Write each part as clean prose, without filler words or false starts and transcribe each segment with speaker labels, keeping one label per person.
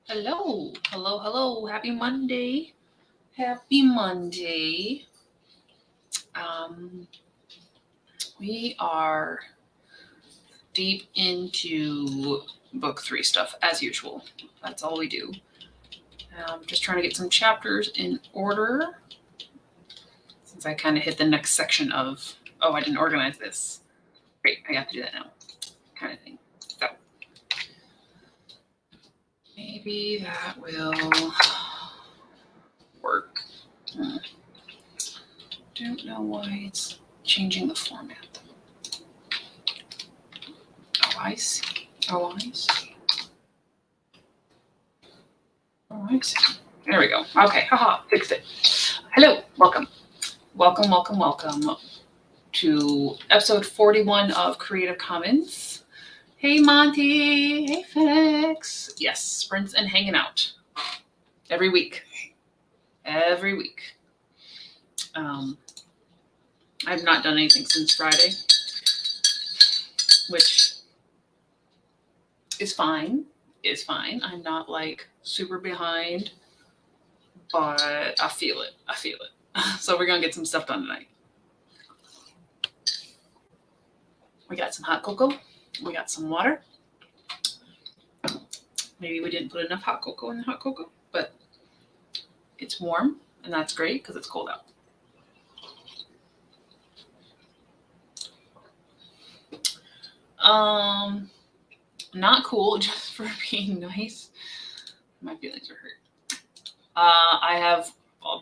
Speaker 1: Hello, hello, hello. Happy Monday. Happy Monday. Um, we are deep into book 3 stuff as usual. That's all we do. Just trying to get some chapters in order since I kind of hit the next section of, oh, I didn't organize this. Great, I got to do that now, kind of thing. So maybe that will work. Don't know why it's changing the format. Oh, I see. Oh, I see. Oh, I see. There we go. Okay, haha, fixed it. Hello, welcome. Welcome to episode 41 of Creative Commons. Hey, Monty. Hey, Felix. Yes, sprints and hanging out. Every week. I've not done anything since Friday, which is fine. I'm not like super behind, but I feel it. So we're gonna get some stuff done tonight. We got some hot cocoa. We got some water. Maybe we didn't put enough hot cocoa in the hot cocoa, but it's warm, and that's great because it's cold out. Not cool, just for being nice. My feelings are hurt. I have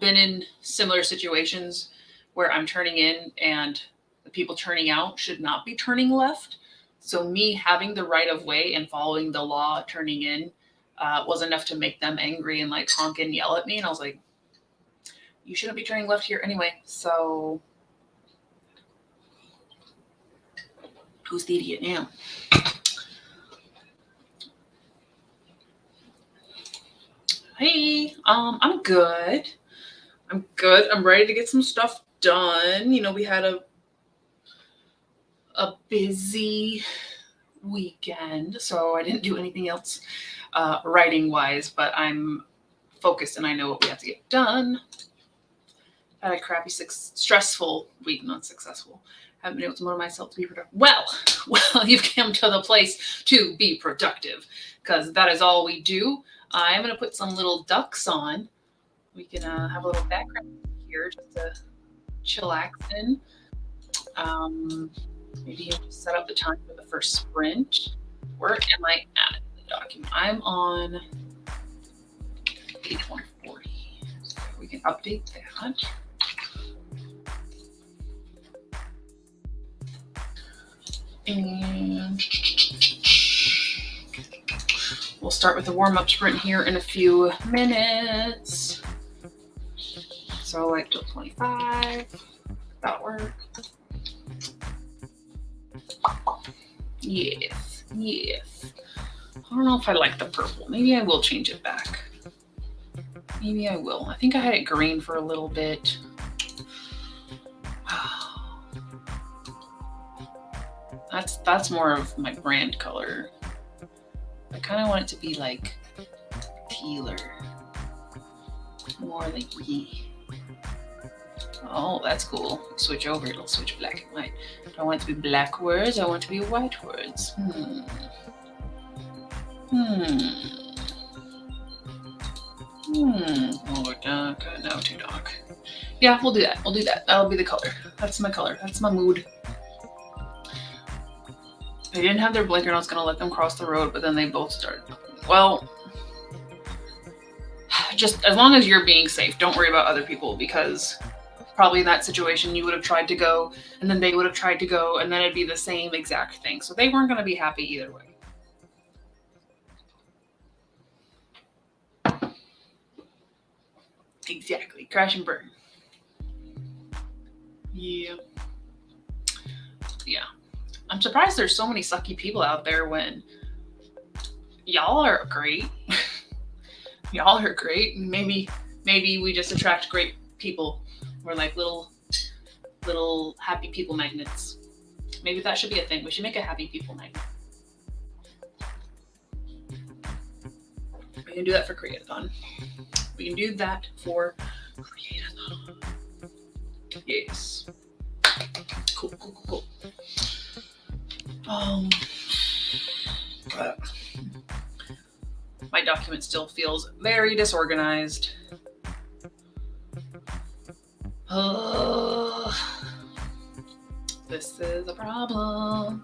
Speaker 1: been in similar situations where I'm turning in and the people turning out should not be turning left. So me having the right of way and following the law turning in was enough to make them angry and like honk and yell at me. And I was like, you shouldn't be turning left here anyway. So who's the idiot now? Hey, I'm good. I'm ready to get some stuff done. You know, we had a busy weekend, so I didn't do anything else writing wise, but I'm focused and I know what we have to get done. Had a crappy, stressful week, not successful. Haven't been able to motivate myself to be productive. Well, you've come to the place to be productive because that is all we do. I'm going to put some little ducks on. We can have a little background here just to chillax in. Maybe you just set up the time for the first sprint. Where am I at in the document? I'm on page 140. So we can update that. And we'll start with the warm-up sprint here in a few minutes. So like till 25. That work. Yes. I don't know if I like the purple. Maybe I will change it back. Maybe I will. I think I had it green for a little bit. That's more of my brand color. I kind of want it to be like tealer. More like oh, that's cool. Switch over, it'll switch black and white. I don't want it to be black words, I want it to be white words. Oh, dark. No, too dark. Yeah, we'll do that. That'll be the color. That's my color. That's my mood. They didn't have their blinker and I was going to let them cross the road, but then they both started. Well, just as long as you're being safe, don't worry about other people because probably in that situation you would have tried to go and then they would have tried to go and then it'd be the same exact thing. So they weren't going to be happy either way. Exactly. Crash and burn. Yeah. I'm surprised there's so many sucky people out there when y'all are great. Y'all are great. Maybe we just attract great people. We're like little happy people magnets. Maybe that should be a thing. We should make a happy people magnet. We can do that for Creathon. We can do that for Creathon. Yes. Cool. My document still feels very disorganized. This is a problem.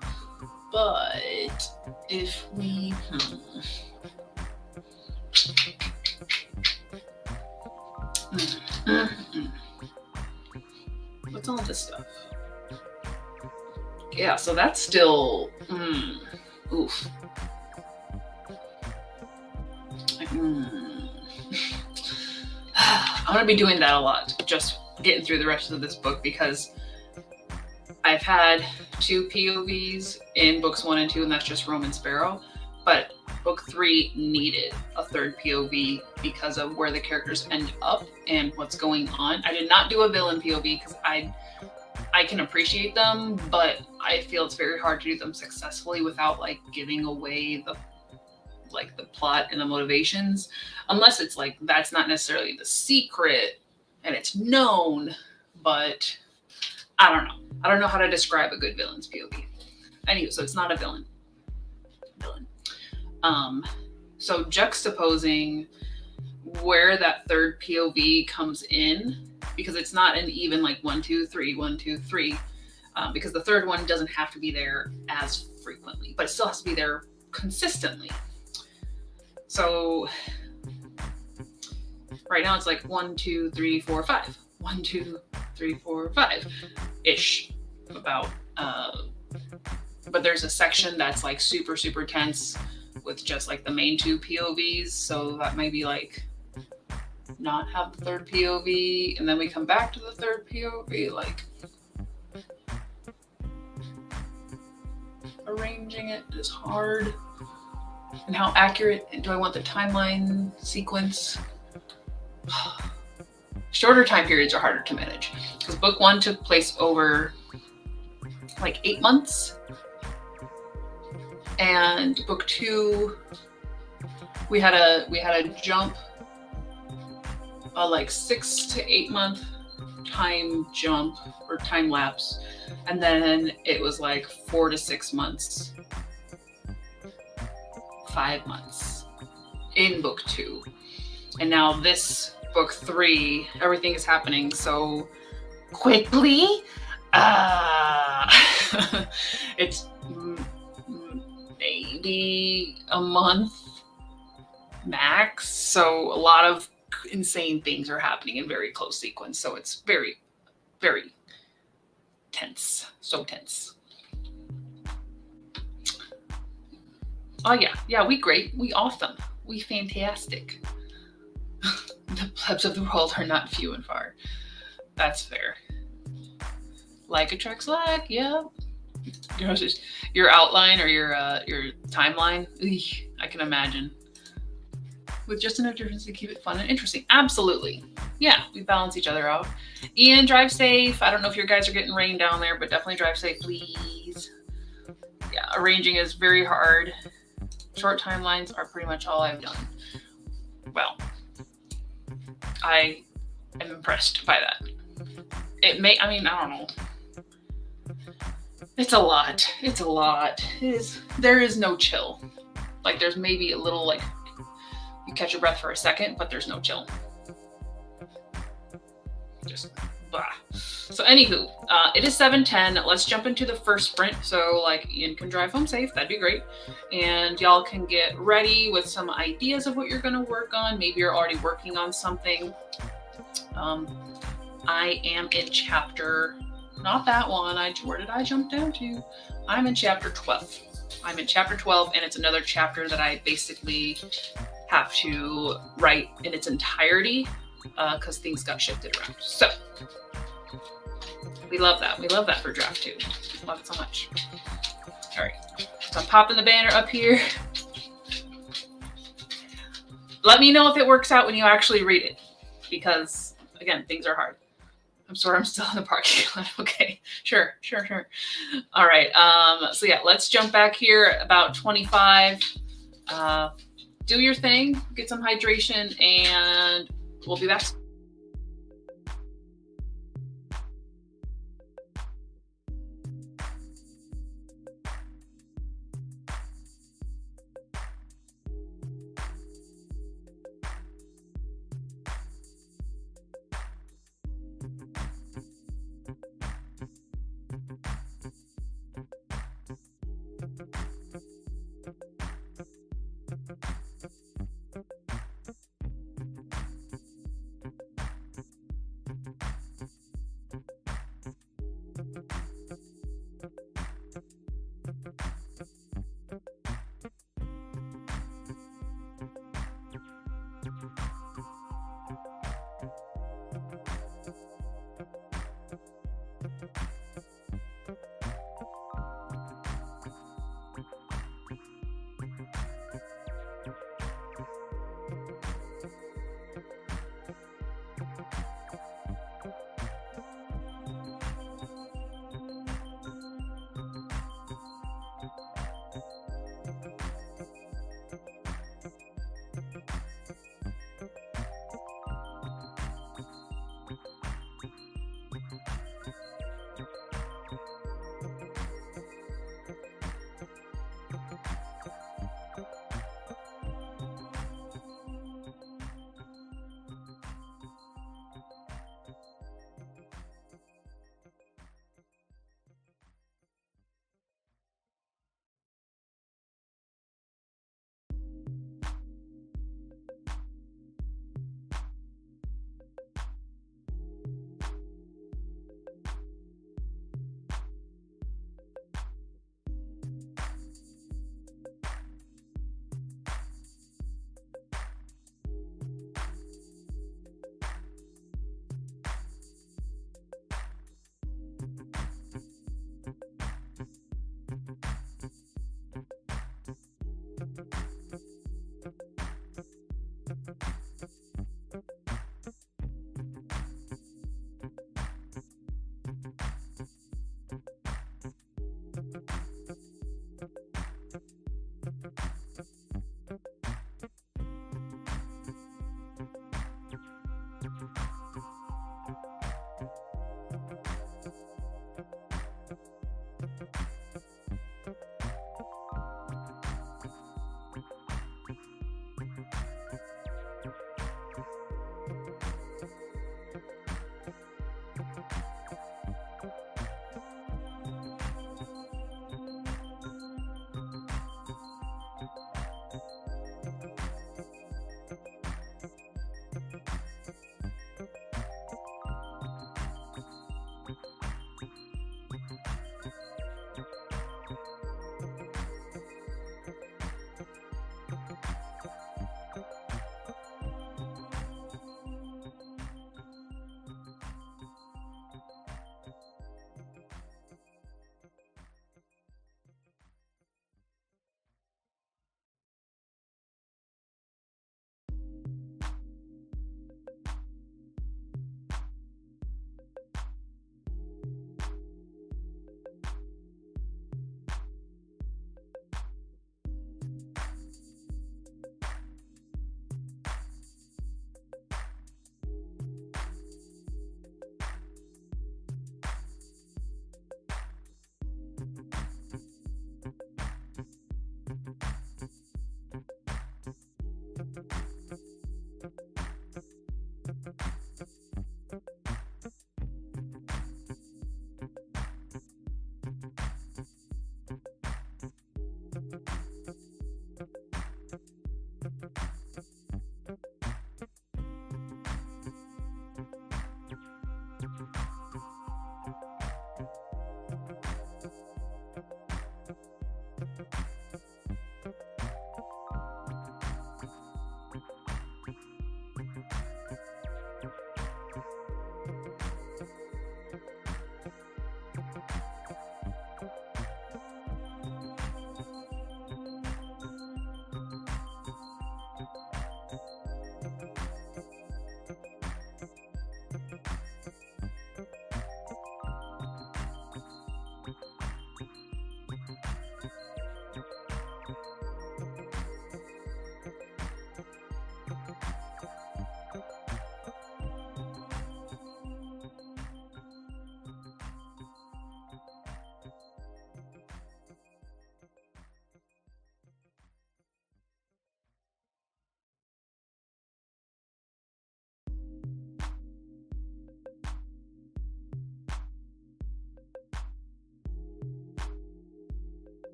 Speaker 1: But if we... What's all this stuff? Yeah, so that's still... Oof. I'm going to be doing that a lot, just getting through the rest of this book, because I've had 2 POVs in books 1 and 2, and that's just Roman Sparrow. But book 3 needed a 3rd POV because of where the characters end up and what's going on. I did not do a villain POV because I can appreciate them, but I feel it's very hard to do them successfully without like giving away the plot and the motivations, unless it's like that's not necessarily the secret and it's known. But I don't know how to describe a good villain's POV. Anyway, so it's not a villain. So juxtaposing where that 3rd POV comes in, because it's not an even like 1, 2, 3, 1, 2, 3, because the 3rd one doesn't have to be there as frequently, but it still has to be there consistently. So right now it's like 1, 2, 3, 4, 5. 1, 2, 3, 4, 5 ish about. But there's a section that's like super tense with just like the main 2 POVs. So that might be like not have the 3rd POV, and then we come back to the 3rd POV. Like arranging it is hard. And how accurate do I want the timeline sequence? Shorter time periods are harder to manage, because book 1 took place over like 8 months, and book 2 we had a jump, like 6 to 8 month time jump or time lapse, and then it was like 4 to 6 months, 5 months in book 2. And now this book 3, everything is happening so quickly. It's maybe a month max. So a lot of insane things are happening in very close sequence. So it's very tense. So tense. Oh yeah, we great, we awesome, we fantastic. The plebs of the world are not few and far. That's fair. Like attracts like, yeah. Your outline or your timeline, I can imagine. With just enough difference to keep it fun and interesting. Absolutely. Yeah, we balance each other out. Ian, drive safe. I don't know if your guys are getting rain down there, but definitely drive safe, please. Yeah, arranging is very hard. Short timelines are pretty much all I've done. Well, I am impressed by that. I don't know. It's a lot. There is no chill. Like there's maybe a little like, you catch your breath for a second, but there's no chill. Just blah. So anywho, it is 7:10. Let's jump into the first sprint. So like Ian can drive home safe. That'd be great. And y'all can get ready with some ideas of what you're going to work on. Maybe you're already working on something. I am in chapter, not that one. Where did I jump down to? I'm in chapter 12. I'm in chapter 12, and it's another chapter that I basically have to write in its entirety because things got shifted around. So we love that. We love that for draft 2. Love it so much. All right. So I'm popping the banner up here. Let me know if it works out when you actually read it, because again, things are hard. I'm sorry, I'm still in the parking lot. Okay, sure. All right, so yeah, let's jump back here about 25. do your thing, get some hydration, and we'll be back.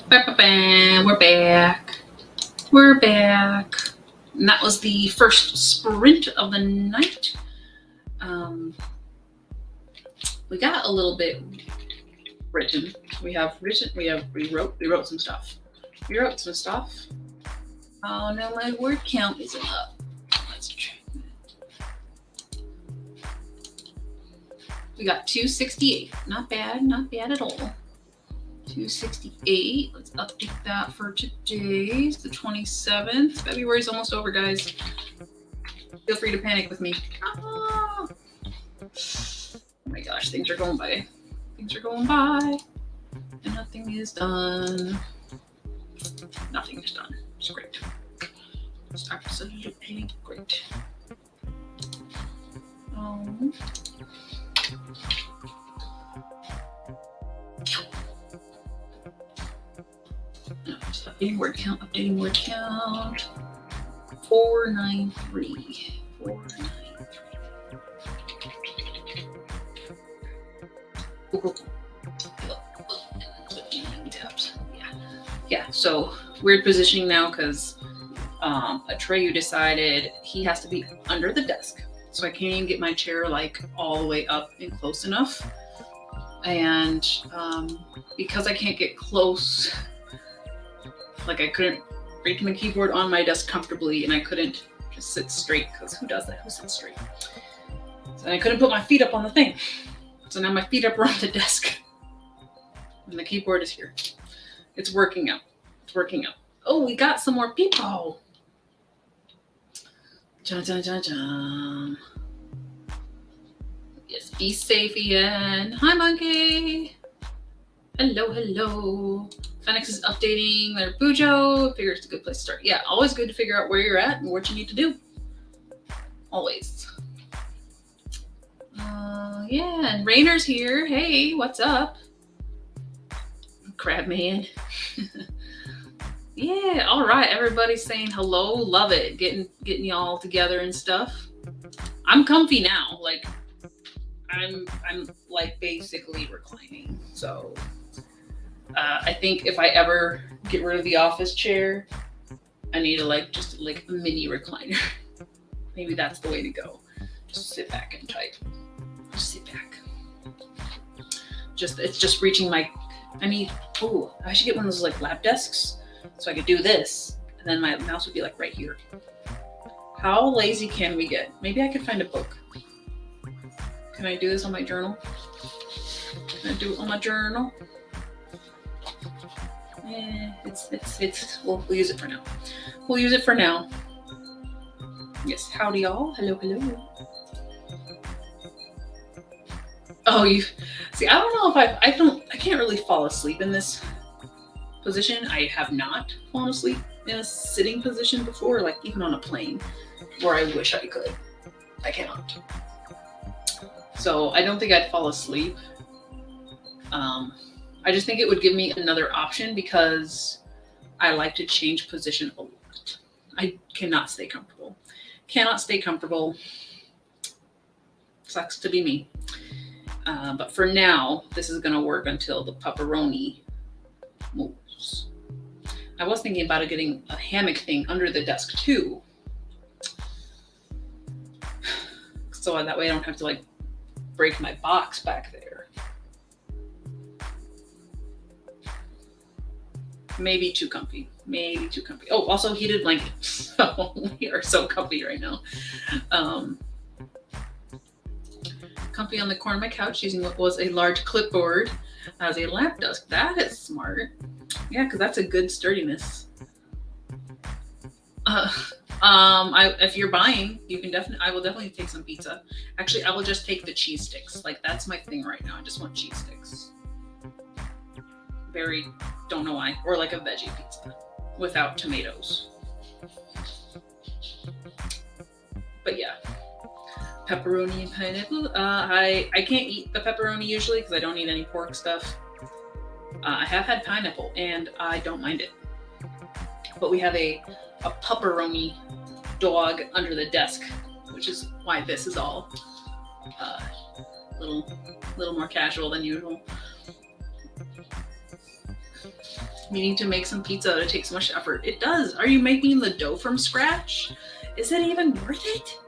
Speaker 1: We're back. We're back. And that was the first sprint of the night. We got a little bit written. We wrote some stuff. Oh no, my word count isn't up. Let's check. We got 268. Not bad at all. 268. Let's update that for today. It's the 27th. February's almost over, guys. Feel free to panic with me. Oh my gosh, things are going by. And nothing is done. It's great. It's absolutely great. Just updating word count. 493. Yeah, so weird positioning now because Atreyu decided he has to be under the desk. So I can't even get my chair like all the way up and close enough. And because I can't get close, like I couldn't reach my keyboard on my desk comfortably, and I couldn't just sit straight because who does that? Who sits straight? So I couldn't put my feet up on the thing. So now my feet up are on the desk, and the keyboard is here. It's working out. Oh, we got some more people. Dun. Yes, be safe, Ian. Hi, monkey. Hello. Phoenix is updating their Bujo. I figure it's a good place to start. Yeah, always good to figure out where you're at and what you need to do. Always. Yeah, and Rainer's here. Hey, what's up? Crab man. Yeah, all right. Everybody's saying hello. Love it. Getting y'all together and stuff. I'm comfy now. Like I'm like basically reclining. So I think if I ever get rid of the office chair, I need to just a mini recliner. Maybe that's the way to go. Just sit back and type. Just sit back. It's just reaching my. I should get one of those lap desks so I could do this, and then my mouse would be right here. How lazy can we get? Maybe I could find a book. Can I do this on my journal? Can I do it on my journal? We'll use it for now. Yes, howdy y'all. Hello. Oh, you see, I don't know if I can't really fall asleep in this position. I have not fallen asleep in a sitting position before, even on a plane, where I wish I could. I cannot. So I don't think I'd fall asleep. I just think it would give me another option because I like to change position a lot. I cannot stay comfortable. Sucks to be me. But for now, this is going to work until the pepperoni moves. I was thinking about getting a hammock thing under the desk too. So that way I don't have to break my box back there. Maybe too comfy. Oh, also heated blankets. So we are so comfy right now. Comfy on the corner of my couch using what was a large clipboard as a lap desk. That is smart. Yeah, because that's a good sturdiness. If you're buying, I will definitely take some pizza. Actually, I will just take the cheese sticks. That's my thing right now. I just want cheese sticks. Don't know why. Or a veggie pizza without tomatoes. But yeah. Pepperoni and pineapple. I can't eat the pepperoni usually because I don't eat any pork stuff. I have had pineapple and I don't mind it. But we have a pepperoni dog under the desk, which is why this is all little more casual than usual. Needing to make some pizza, it takes so much effort. It does. Are you making the dough from scratch? Is it even worth it?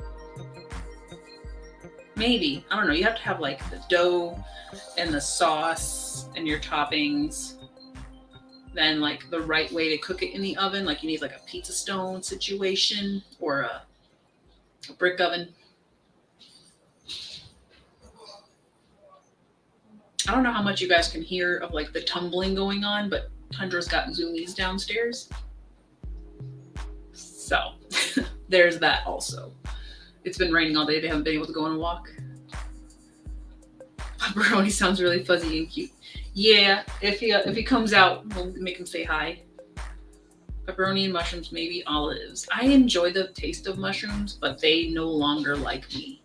Speaker 1: Maybe. I don't know. You have to have like the dough and the sauce and your toppings. Then like the right way to cook it in the oven. Like you need like a pizza stone situation or a brick oven. I don't know how much you guys can hear of like the tumbling going on, but Tundra's got zoomies downstairs. So there's that also. It's been raining all day. They haven't been able to go on a walk. Pepperoni sounds really fuzzy and cute. Yeah, if he comes out, we'll make him say hi. Pepperoni and mushrooms, maybe olives. I enjoy the taste of mushrooms, but they no longer like me.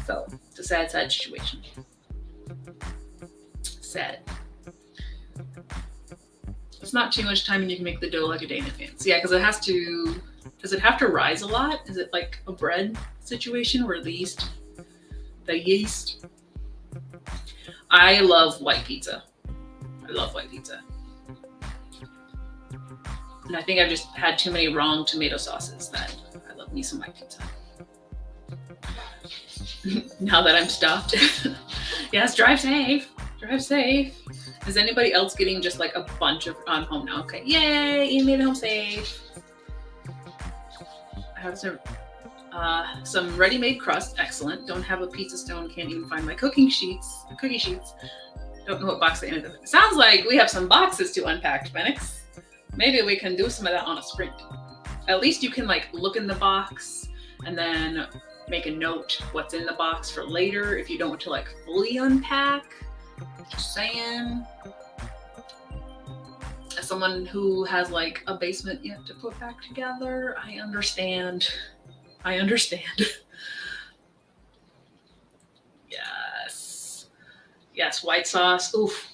Speaker 1: So it's a sad, sad situation. Sad. It's not too much time and you can make the dough like a day in advance. Yeah, because it has to. Does it have to rise a lot? Is it like a bread situation where the yeast? I love white pizza. I love white pizza. And I think I've just had too many wrong tomato sauces that I love me some white pizza. Now that I'm stopped. Yes, drive safe. Drive safe. Is anybody else getting just like a bunch of I'm home now? Okay. Yay, you made it home safe. I have some ready-made crust. Excellent. Don't have a pizza stone. Can't even find my cookie sheets. Don't know what box they ended up in. Sounds like we have some boxes to unpack, Phoenix. Maybe we can do some of that on a sprint. At least you can like look in the box and then make a note what's in the box for later if you don't want to like fully unpack. Just saying. As someone who has like a basement yet to put back together, I understand. Yes, white sauce. Oof.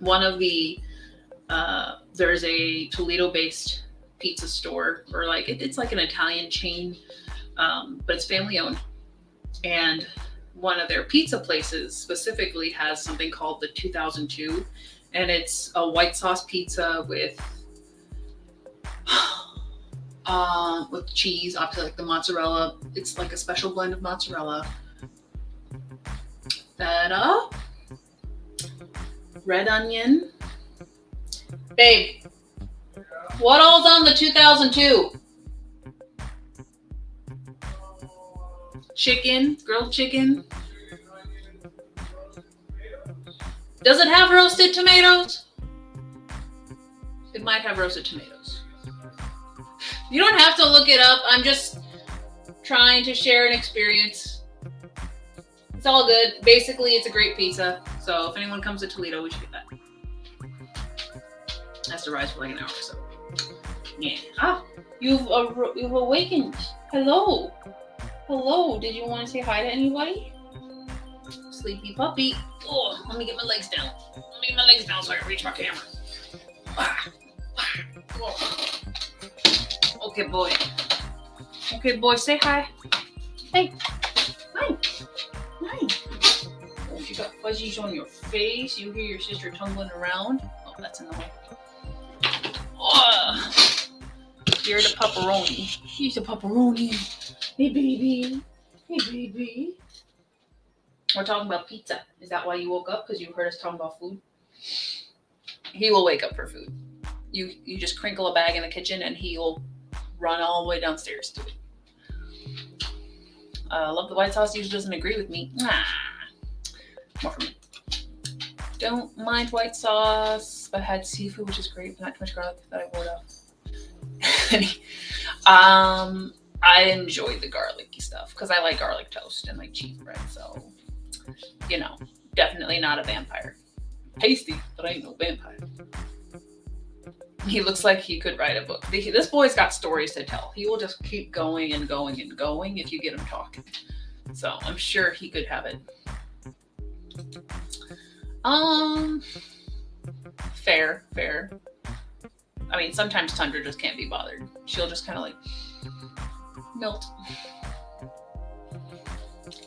Speaker 1: One of the there's a Toledo-based pizza store, or like it's like an Italian chain, but it's family owned. And one of their pizza places specifically has something called the 2002, and it's a white sauce pizza with cheese, obviously like the mozzarella. It's like a special blend of mozzarella, feta, red onion. Babe, what all's on the 2002? Chicken, grilled chicken. Does it have roasted tomatoes? It might have roasted tomatoes. You don't have to look it up. I'm just trying to share an experience. It's all good. Basically, it's a great pizza. So if anyone comes to Toledo, we should get that. It has to rise for like an hour or so. Yeah. Ah, you've awakened. Hello. Hello. Did you want to say hi to anybody? Sleepy puppy. Oh, let me get my legs down. So I can reach my camera. Okay, boy. Okay, boy. Say hi. Hey. Hi. Hi. Oh, you got fuzzies on your face. You hear your sister tumbling around. Oh, that's in the way. Oh, you're the pepperoni. She's the pepperoni. Hey, baby. Hey, baby. We're talking about pizza. Is that why you woke up? Because you heard us talking about food? He will wake up for food. You just crinkle a bag in the kitchen and he'll run all the way downstairs to it. Love the white sauce. Usually doesn't agree with me. More for me. Don't mind white sauce, but had seafood, which is great, but not too much garlic that I bored up. I enjoy the garlicky stuff because I like garlic toast and like cheese bread. So, definitely not a vampire. Tasty, but I ain't no vampire. He looks like he could write a book. This boy's got stories to tell. He will just keep going and going and going if you get him talking. So I'm sure he could have it. Fair. I mean, sometimes Tundra just can't be bothered. She'll just kind of like melt.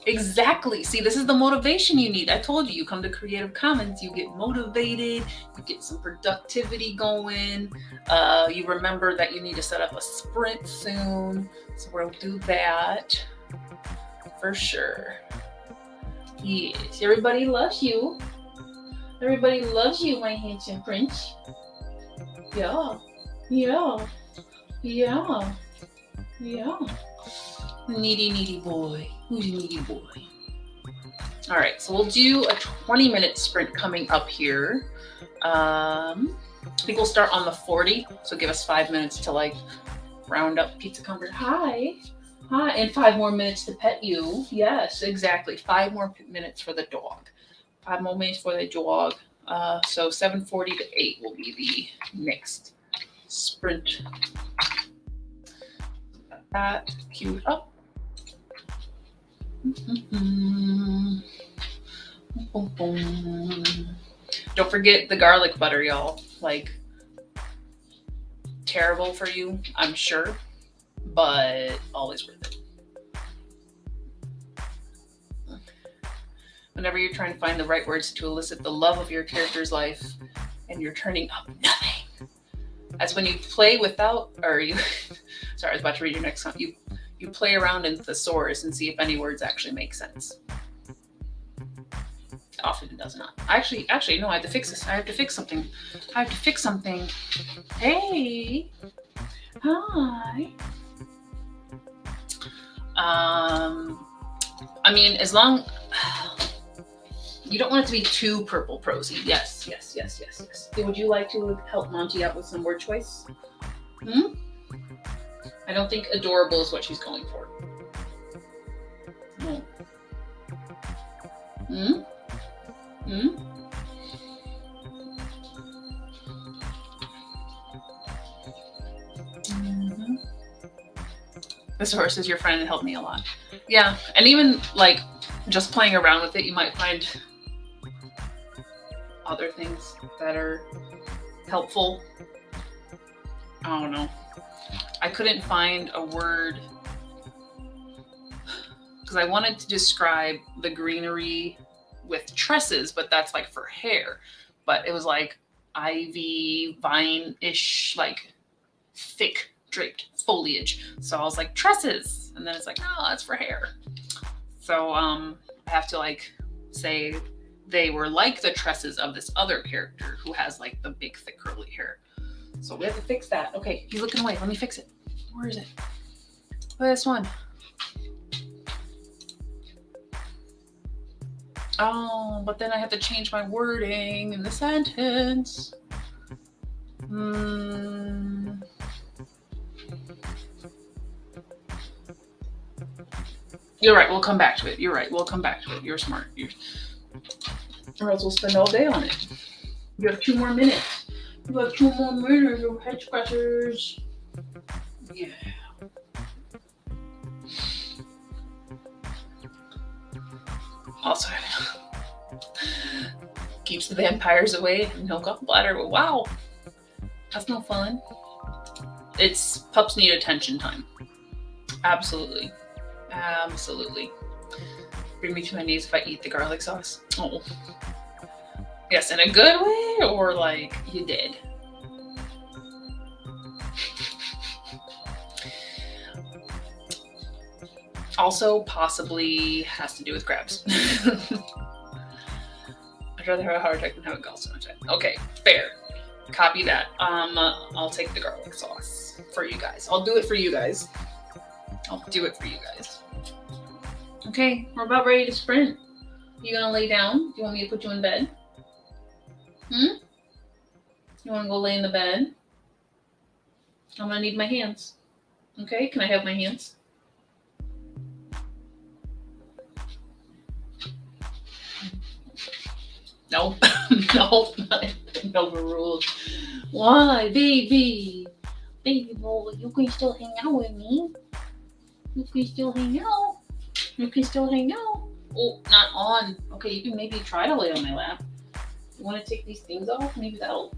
Speaker 1: Exactly. See, this is the motivation you need. I told you, you come to Creative Commons, you get motivated, you get some productivity going. You remember that you need to set up a sprint soon. So we'll do that for sure. Yes, everybody loves you. Everybody loves you, my handsome prince. Yeah. Yeah. Yeah. Yeah. Needy boy. Who's a needy boy? All right, so we'll do a 20-minute sprint coming up here. I think we'll start on the 40, so give us 5 minutes to like round up Pizza Comfort. Hi, and 5 more minutes to pet you. Yes, exactly. 5 more minutes for the dog. 5 more minutes for the dog. So 7:40 to 8 will be the next sprint. That queued up. Don't forget the garlic butter, y'all. Like, terrible for you, I'm sure, but always worth it. Whenever you're trying to find the right words to elicit the love of your character's life and you're turning up nothing, that's when you play without, or you, sorry, I was about to read your next one. You play around in thesaurus and see if any words actually make sense. Often it does not. Actually, no, I have to fix this. I have to fix something. Hey. Hi. I mean, as long, you don't want it to be too purple prosy. Yes. Would you like to help Monty out with some word choice? I don't think adorable is what she's going for. No. This horse is your friend and helped me a lot. Yeah, and even like just playing around with it, you might find other things that are helpful. I don't know. I couldn't find a word because I wanted to describe the greenery with tresses, but that's like for hair. But it was like ivy, vine-ish, like thick draped foliage. So I was like, tresses. And then it's like, no, that's for hair. So I have to like say they were like the tresses of this other character who has like the big, thick, curly hair. So we have to fix that. Okay, he's looking away. Let me fix it. Where is it? This one. Oh, but then I have to change my wording in the sentence. You're right. We'll come back to it. You're right. We'll come back to it. You're smart. Or else we'll spend all day on it. You have 2 more minutes. You have 2 more minutes of head scratchers. Yeah. Also, keeps the vampires away. No gallbladder. Wow. That's no fun. It's pups need attention time. Absolutely. Bring me to my knees if I eat the garlic sauce. Oh. Yes, in a good way or like you did. Also, possibly has to do with crabs. I'd rather have a heart attack than have a gallstone attack. Okay, fair. Copy that. I'll take the garlic sauce for you guys. I'll do it for you guys. Okay, we're about ready to sprint. You gonna lay down? Do you want me to put you in bed? You wanna go lay in the bed? I'm gonna need my hands. Okay, can I have my hands? No, no rules. Why, baby? Baby boy, you can still hang out with me. You can still hang out. Oh, not on. Okay, you can maybe try to lay on my lap. You want to take these things off? Maybe that'll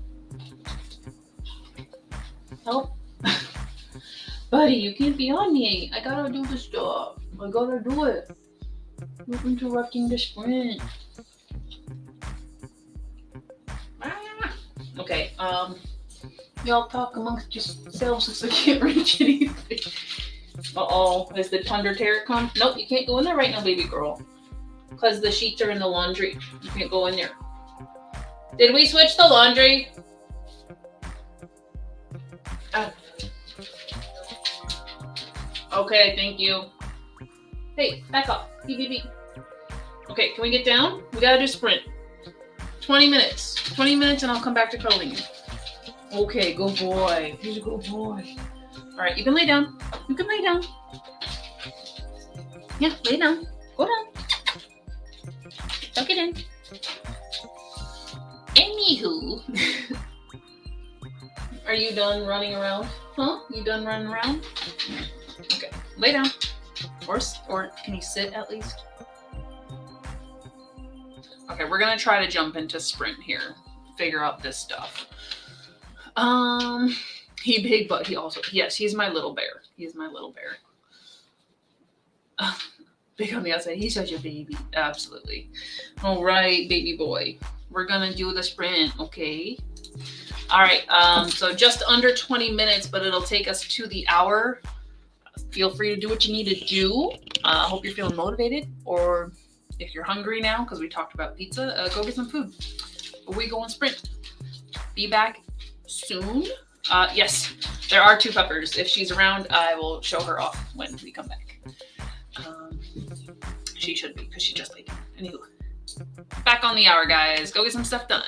Speaker 1: help. Buddy, you can't be on me. I gotta do the stuff. I gotta do it. You're interrupting the sprint. Okay, y'all talk amongst yourselves since I can't reach anything. Uh-oh, is the thunder terror come? Nope, you can't go in there right now, baby girl. Because the sheets are in the laundry. You can't go in there. Did we switch the laundry? Okay, thank you. Hey, back up. Beep, beep, beep. Okay, can we get down? We gotta do sprint. 20 minutes. 20 minutes and I'll come back to cuddling you. Okay, good boy. He's a good boy. Alright, you can lay down. You can lay down. Yeah, lay down. Go down. Tuck it in. Anywho. Are you done running around? Huh? You done running around? Okay, lay down. Or can you sit at least? Okay, we're gonna try to jump into sprint here. Figure out this stuff. He big, but he also, yes, he's my little bear. He's my little bear. Big on the outside. He's such a baby. Absolutely. All right, baby boy. We're gonna do the sprint, okay? All right, so just under 20 minutes, but it'll take us to the hour. Feel free to do what you need to do. Hope you're feeling motivated, or if you're hungry now, because we talked about pizza, go get some food. But we go on sprint. Be back soon. Yes, there are 2 peppers. If she's around, I will show her off when we come back. She should be, because she just laid down. Anywho, back on the hour, guys. Go get some stuff done.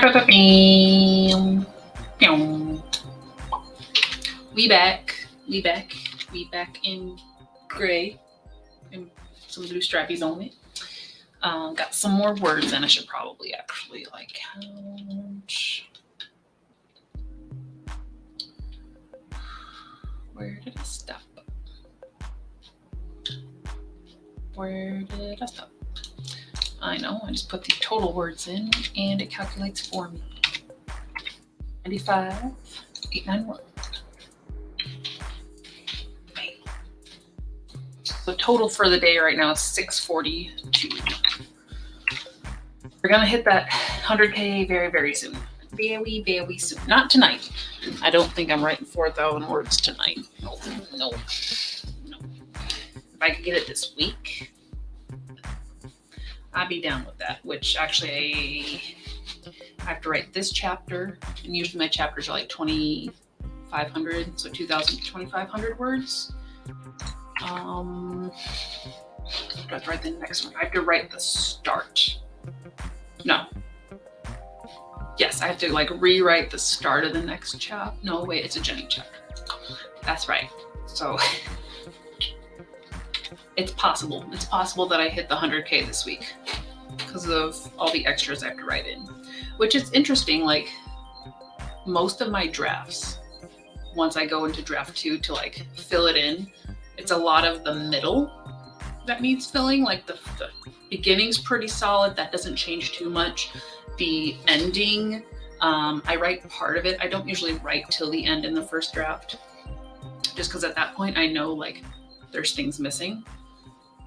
Speaker 1: We back in gray and some blue strappies on it. Got some more words, and I should probably actually like count. Where did I stop? I know, I just put the total words in and it calculates for me. 95, 891. Okay. So total for the day right now is 642. We're gonna hit that 100K very, very soon. Very, very soon. Not tonight. I don't think I'm writing 4,000 words tonight. No. If I could get it this week, I'd be down with that. Which actually, I have to write this chapter, and usually my chapters are like 2,500, so 2,000 to 2,500 words. I have to write the next one. I have to write the start. No. Yes, I have to like rewrite the start of the next chapter. No, wait, it's a Jenny chapter. That's right. So it's possible. It's possible that I hit the 100K this week because of all the extras I have to write in. Which is interesting, like most of my drafts, once I go into draft 2 to like fill it in, it's a lot of the middle that needs filling. Like the beginning's pretty solid. That doesn't change too much. The ending, I write part of it. I don't usually write till the end in the first draft, just because at that point I know like there's things missing.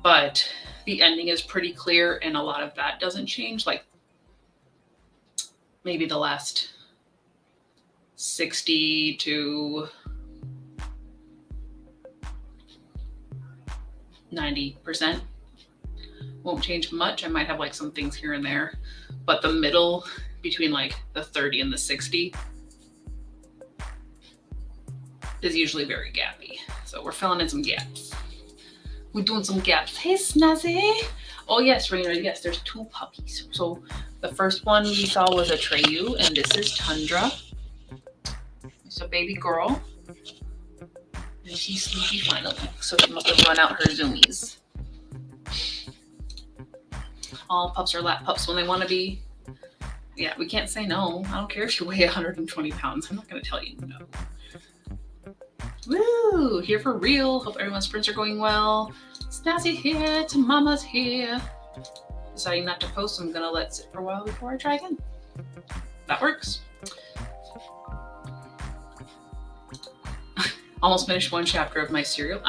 Speaker 1: But the ending is pretty clear, and a lot of that doesn't change. Like maybe the last 60 to 90% won't change much. I might have like some things here and there, but the middle between like the 30 and the 60 is usually very gappy. So we're filling in some gaps. We're doing some gaps. Hey, Snazzy. Oh yes, Rainer, yes, there's 2 puppies. So the first one we saw was Atreyu, and this is Tundra. It's a baby girl. And she's sleepy finally, so she must have run out her zoomies. All pups are lap pups when they want to be. Yeah, we can't say no. I don't care if you weigh 120 pounds. I'm not going to tell you no. Woo! Here for real. Hope everyone's sprints are going well. Snazzy here. Mama's here. Deciding not to post, I'm going to let it sit for a while before I try again. That works. Almost finished 1 chapter of my serial.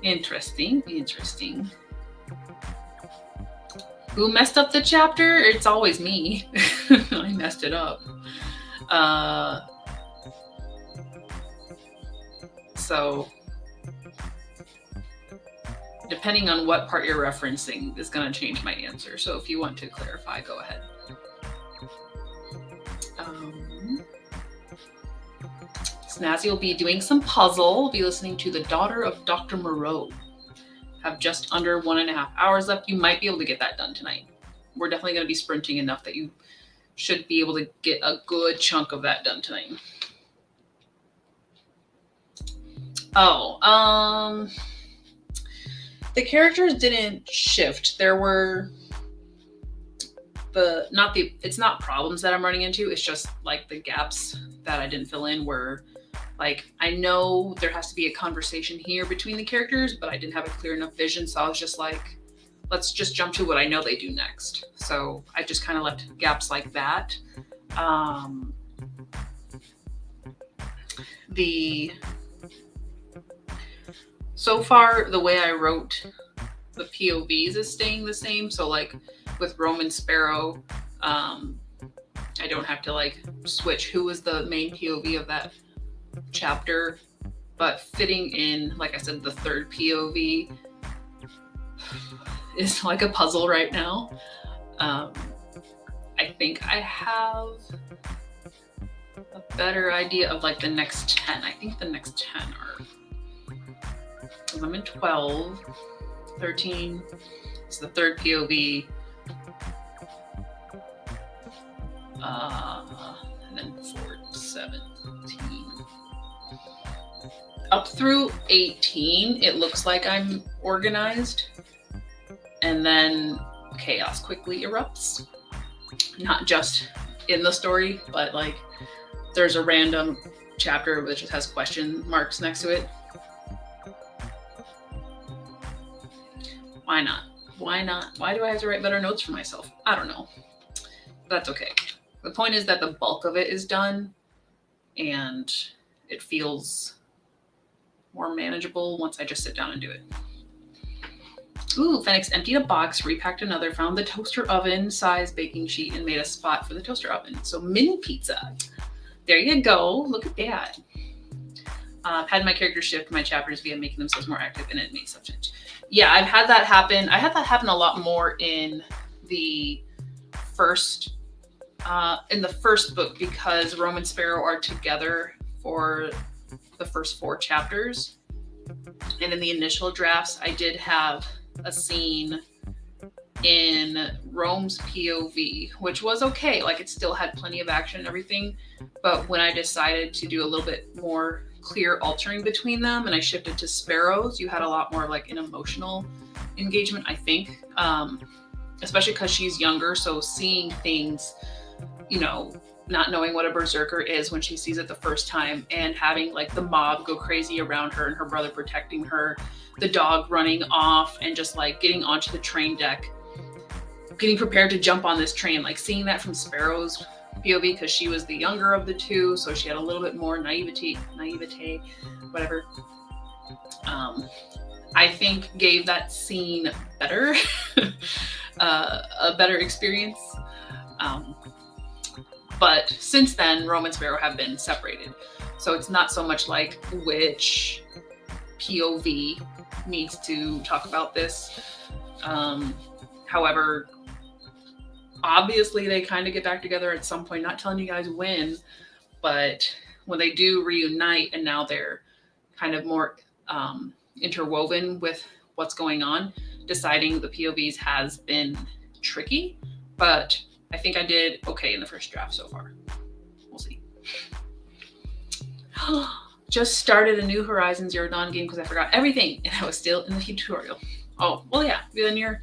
Speaker 1: Interesting. Who messed up the chapter? It's always me. I messed it up. So depending on what part you're referencing is going to change my answer. So if you want to clarify, go ahead. Snazzy will be doing some puzzle. We'll be listening to The Daughter of Dr. Moreau. Have just under 1.5 hours left. You might be able to get that done tonight. We're definitely going to be sprinting enough that you should be able to get a good chunk of that done tonight. Oh, the characters didn't shift. There were it's not problems that I'm running into. It's just like the gaps that I didn't fill in were like, I know there has to be a conversation here between the characters, but I didn't have a clear enough vision. So I was just like, let's just jump to what I know they do next. So I just kind of left gaps like that. So far, the way I wrote the POVs is staying the same. So like with Roman Sparrow, I don't have to like switch who was the main POV of that chapter, but fitting in, like I said, the third POV is like a puzzle right now. I think I have a better idea of like the next 10. I think the next 10 are, because I'm in 12, 13, it's the third POV. And then 17. Up through 18, it looks like I'm organized. And then chaos quickly erupts. Not just in the story, but like there's a random chapter which just has question marks next to it. Why not? Why not? Why do I have to write better notes for myself? I don't know. That's okay. The point is that the bulk of it is done and it feels more manageable once I just sit down and do it. Ooh, Phoenix emptied a box, repacked another, found the toaster oven size baking sheet, and made a spot for the toaster oven. So mini pizza. There you go. Look at that. Had my characters shift my chapters via making themselves more active, and it makes substance. Yeah, I've had that happen. I had that happen a lot more in the first book because Rome and Sparrow are together for the first 4 chapters. And in the initial drafts, I did have a scene in Rome's POV, which was okay. Like it still had plenty of action and everything. But when I decided to do a little bit more clear altering between them and I shifted to Sparrow's, you had a lot more like an emotional engagement, I think. Especially because she's younger. So seeing things, you know, not knowing what a berserker is when she sees it the first time and having like the mob go crazy around her and her brother protecting her, the dog running off and just like getting onto the train deck, getting prepared to jump on this train, like seeing that from Sparrow's POV because she was the younger of the two, so she had a little bit more naivete, whatever. I think gave that scene better, a better experience. But since then, Rome and Sparrow have been separated. So it's not so much like which POV needs to talk about this. However, obviously they kind of get back together at some point, not telling you guys when, but when they do reunite and now they're kind of more interwoven with what's going on, deciding the POVs has been tricky, but I think I did okay in the first draft so far. We'll see. Just started a new Horizon Zero Dawn game because I forgot everything and I was still in the tutorial. Oh, well, yeah, then you're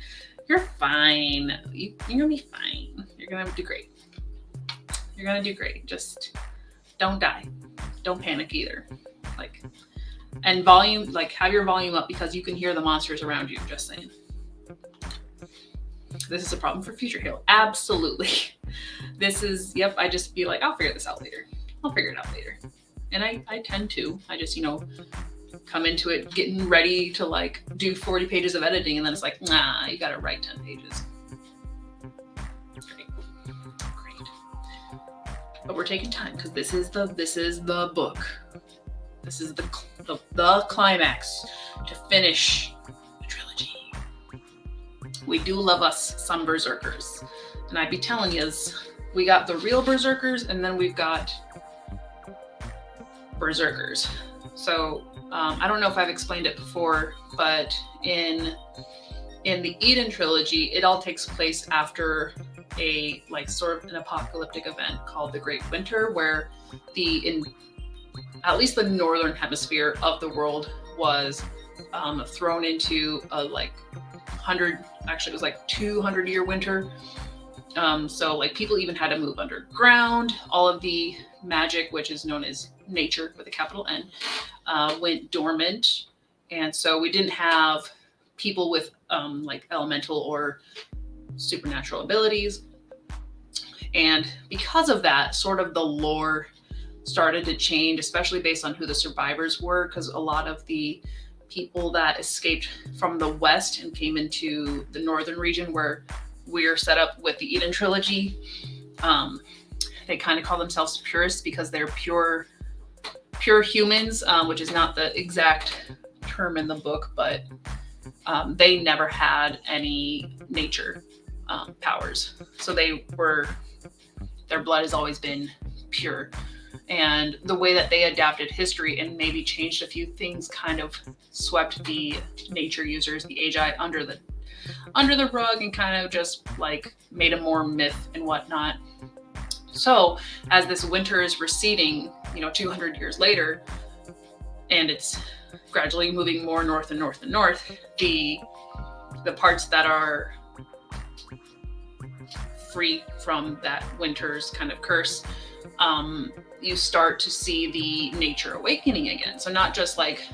Speaker 1: fine. You're gonna be fine. You're gonna do great. You're gonna do great. Just don't die. Don't panic either. And volume, have your volume up because you can hear the monsters around you, just saying. This is a problem for future Halo. Absolutely. This is, yep, I just be like, I'll figure this out later. I'll figure it out later. And I tend to. I just, come into it getting ready to do 40 pages of editing and then it's like, nah, you gotta write 10 pages. Great. But we're taking time because this is the book. This is the climax to finish the trilogy. We do love us some berserkers. And I'd be telling you, we got the real berserkers and then we've got berserkers. So I don't know if I've explained it before, but in the Idun Trilogy, it all takes place after a sort of an apocalyptic event called the Great Winter, where at least the northern hemisphere of the world was thrown into a 200-year winter. So people even had to move underground. All of the magic, which is known as nature with a capital N, went dormant. And so we didn't have people with elemental or supernatural abilities. And because of that, sort of the lore started to change, especially based on who the survivors were, because a lot of the people that escaped from the west and came into the northern region where we're set up with the Idun Trilogy, they kind of call themselves purists because they're pure humans, which is not the exact term in the book, but they never had any nature powers. So their blood has always been pure. And the way that they adapted history and maybe changed a few things kind of swept the nature users, the Agi, under the rug and kind of just made a more myth and whatnot. So as this winter is receding, 200 years later, and it's gradually moving more north and north and north, the parts that are free from that winter's kind of curse, you start to see the nature awakening again. So not just like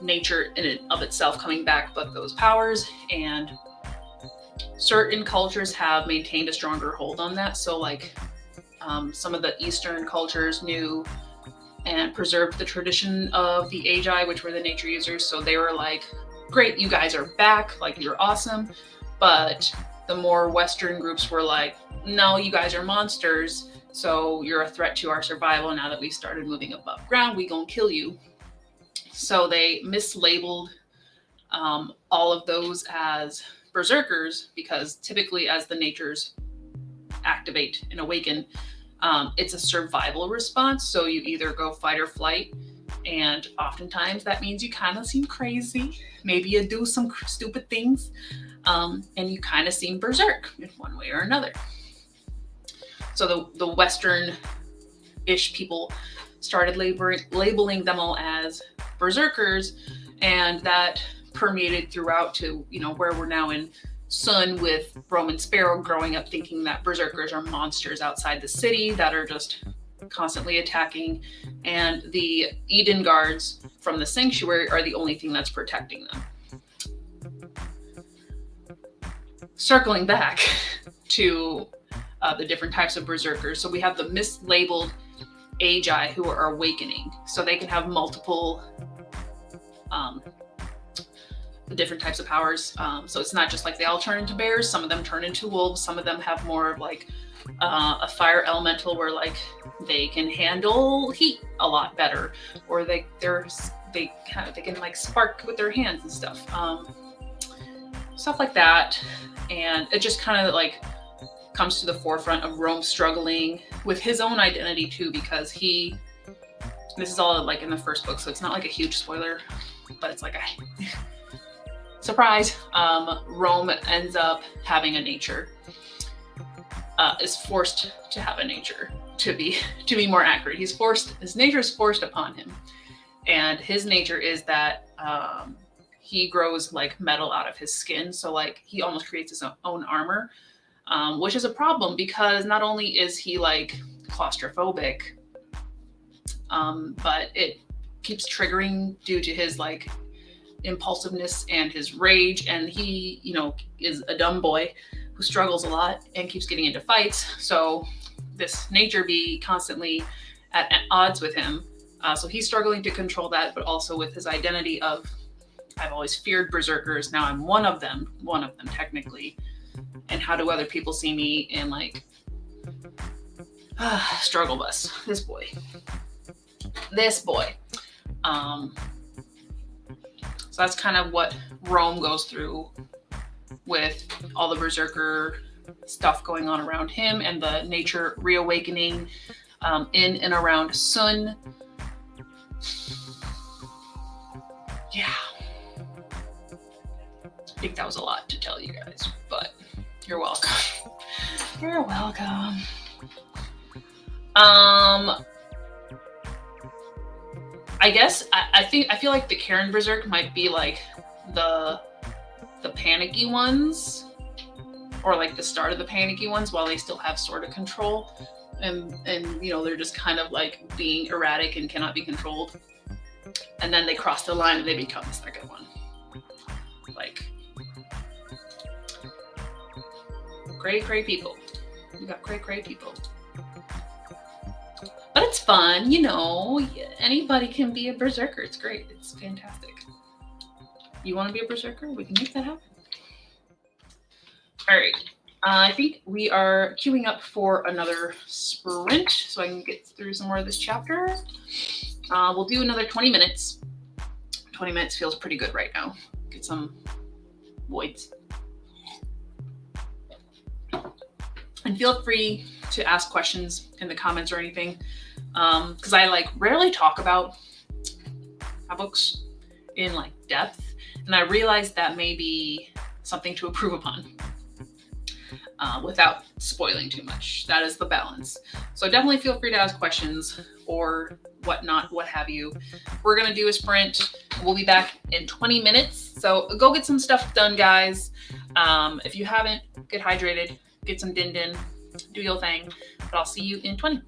Speaker 1: nature in and of itself coming back, but those powers. And certain cultures have maintained a stronger hold on that. So like some of the Eastern cultures knew and preserved the tradition of the Agi, which were the nature users. So they were like, great, you guys are back, like you're awesome. But the more Western groups were like, no, you guys are monsters, so you're a threat to our survival. Now that we started moving above ground, we gonna kill you. So they mislabeled all of those as berserkers, because typically as the natures activate and awaken, it's a survival response. So you either go fight or flight, and oftentimes that means you kind of seem crazy. Maybe you do some stupid things, and you kind of seem berserk in one way or another. So the Western-ish people started labeling them all as berserkers, and that permeated throughout to where we're now in Sun, with Roman Sparrow growing up thinking that berserkers are monsters outside the city that are just constantly attacking, and the Idun guards from the sanctuary are the only thing that's protecting them. Circling back to the different types of berserkers, so we have the mislabeled Agi who are awakening, so they can have multiple different types of powers. So it's not just like they all turn into bears. Some of them turn into wolves. Some of them have more of like a fire elemental, where like they can handle heat a lot better, or they can like spark with their hands and stuff like that. And it just kind of like comes to the forefront of Rome struggling with his own identity too, because this is all like in the first book, so it's not like a huge spoiler, but it's like a surprise. Rome ends up having a nature, is forced to have a nature, to be more accurate. His nature is forced upon him, and his nature is that he grows like metal out of his skin. So like he almost creates his own armor, which is a problem, because not only is he like claustrophobic, but it keeps triggering due to his like impulsiveness and his rage, and he is a dumb boy who struggles a lot and keeps getting into fights. So this nature be constantly at odds with him. So he's struggling to control that, but also with his identity of, I've always feared berserkers, now I'm one of them technically, and how do other people see me? And like struggle bus, this boy. So that's kind of what Rome goes through, with all the berserker stuff going on around him, and the nature reawakening in and around Sun. Yeah. I think that was a lot to tell you guys, but you're welcome. You're welcome. I guess I feel like the Karen Berserk might be like the panicky ones, or like the start of the panicky ones, while they still have sort of control, and they're just kind of like being erratic and cannot be controlled, and then they cross the line and they become the second one. Like cray people. We got cray people. But it's fun, anybody can be a berserker. It's great. It's fantastic. You want to be a berserker? We can make that happen. All right. I think we are queuing up for another sprint, so I can get through some more of this chapter. We'll do another 20 minutes. 20 minutes feels pretty good right now. Get some voids. And feel free to ask questions in the comments or anything, because I like rarely talk about my books in like depth, and I realized that may be something to improve upon. without spoiling too much. That is the balance. So definitely feel free to ask questions or whatnot, what have you. We're going to do a sprint. We'll be back in 20 minutes. So go get some stuff done, guys. If you haven't, get hydrated, get some din din, do your thing. But I'll see you in 20.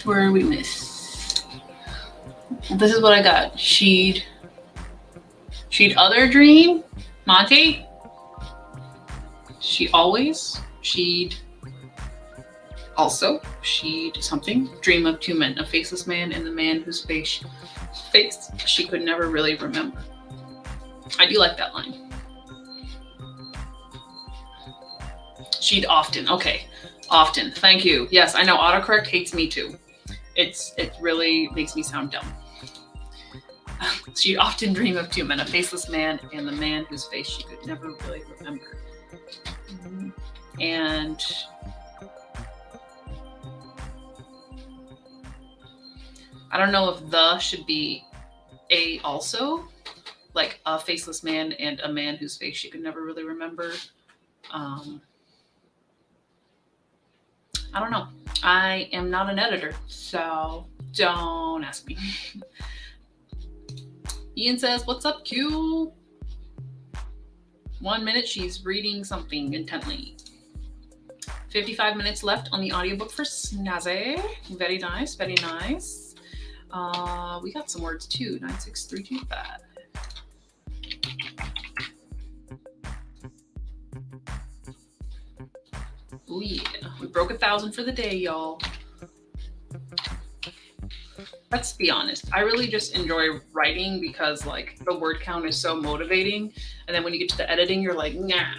Speaker 1: Where are we miss? This is what I got. She'd other dream, Monty. She'd also, she'd something, dream of two men, a faceless man and the man whose face she could never really remember. I do like that line. She'd often, okay, often, thank you. Yes, I know autocorrect hates me too. It really makes me sound dumb. She'd often dream of two men, a faceless man and the man whose face she could never really remember. And I don't know if the should be a also, like a faceless man and a man whose face she could never really remember. I don't know. I am not an editor, so don't ask me. Ian says, what's up, Q? 1 minute, she's reading something intently. 55 minutes left on the audiobook for Snazzy. Very nice, very nice. We got some words too, 96325. Oh yeah, we broke 1,000 for the day, y'all. Let's be honest. I really just enjoy writing because like the word count is so motivating. And then when you get to the editing, you're like, nah,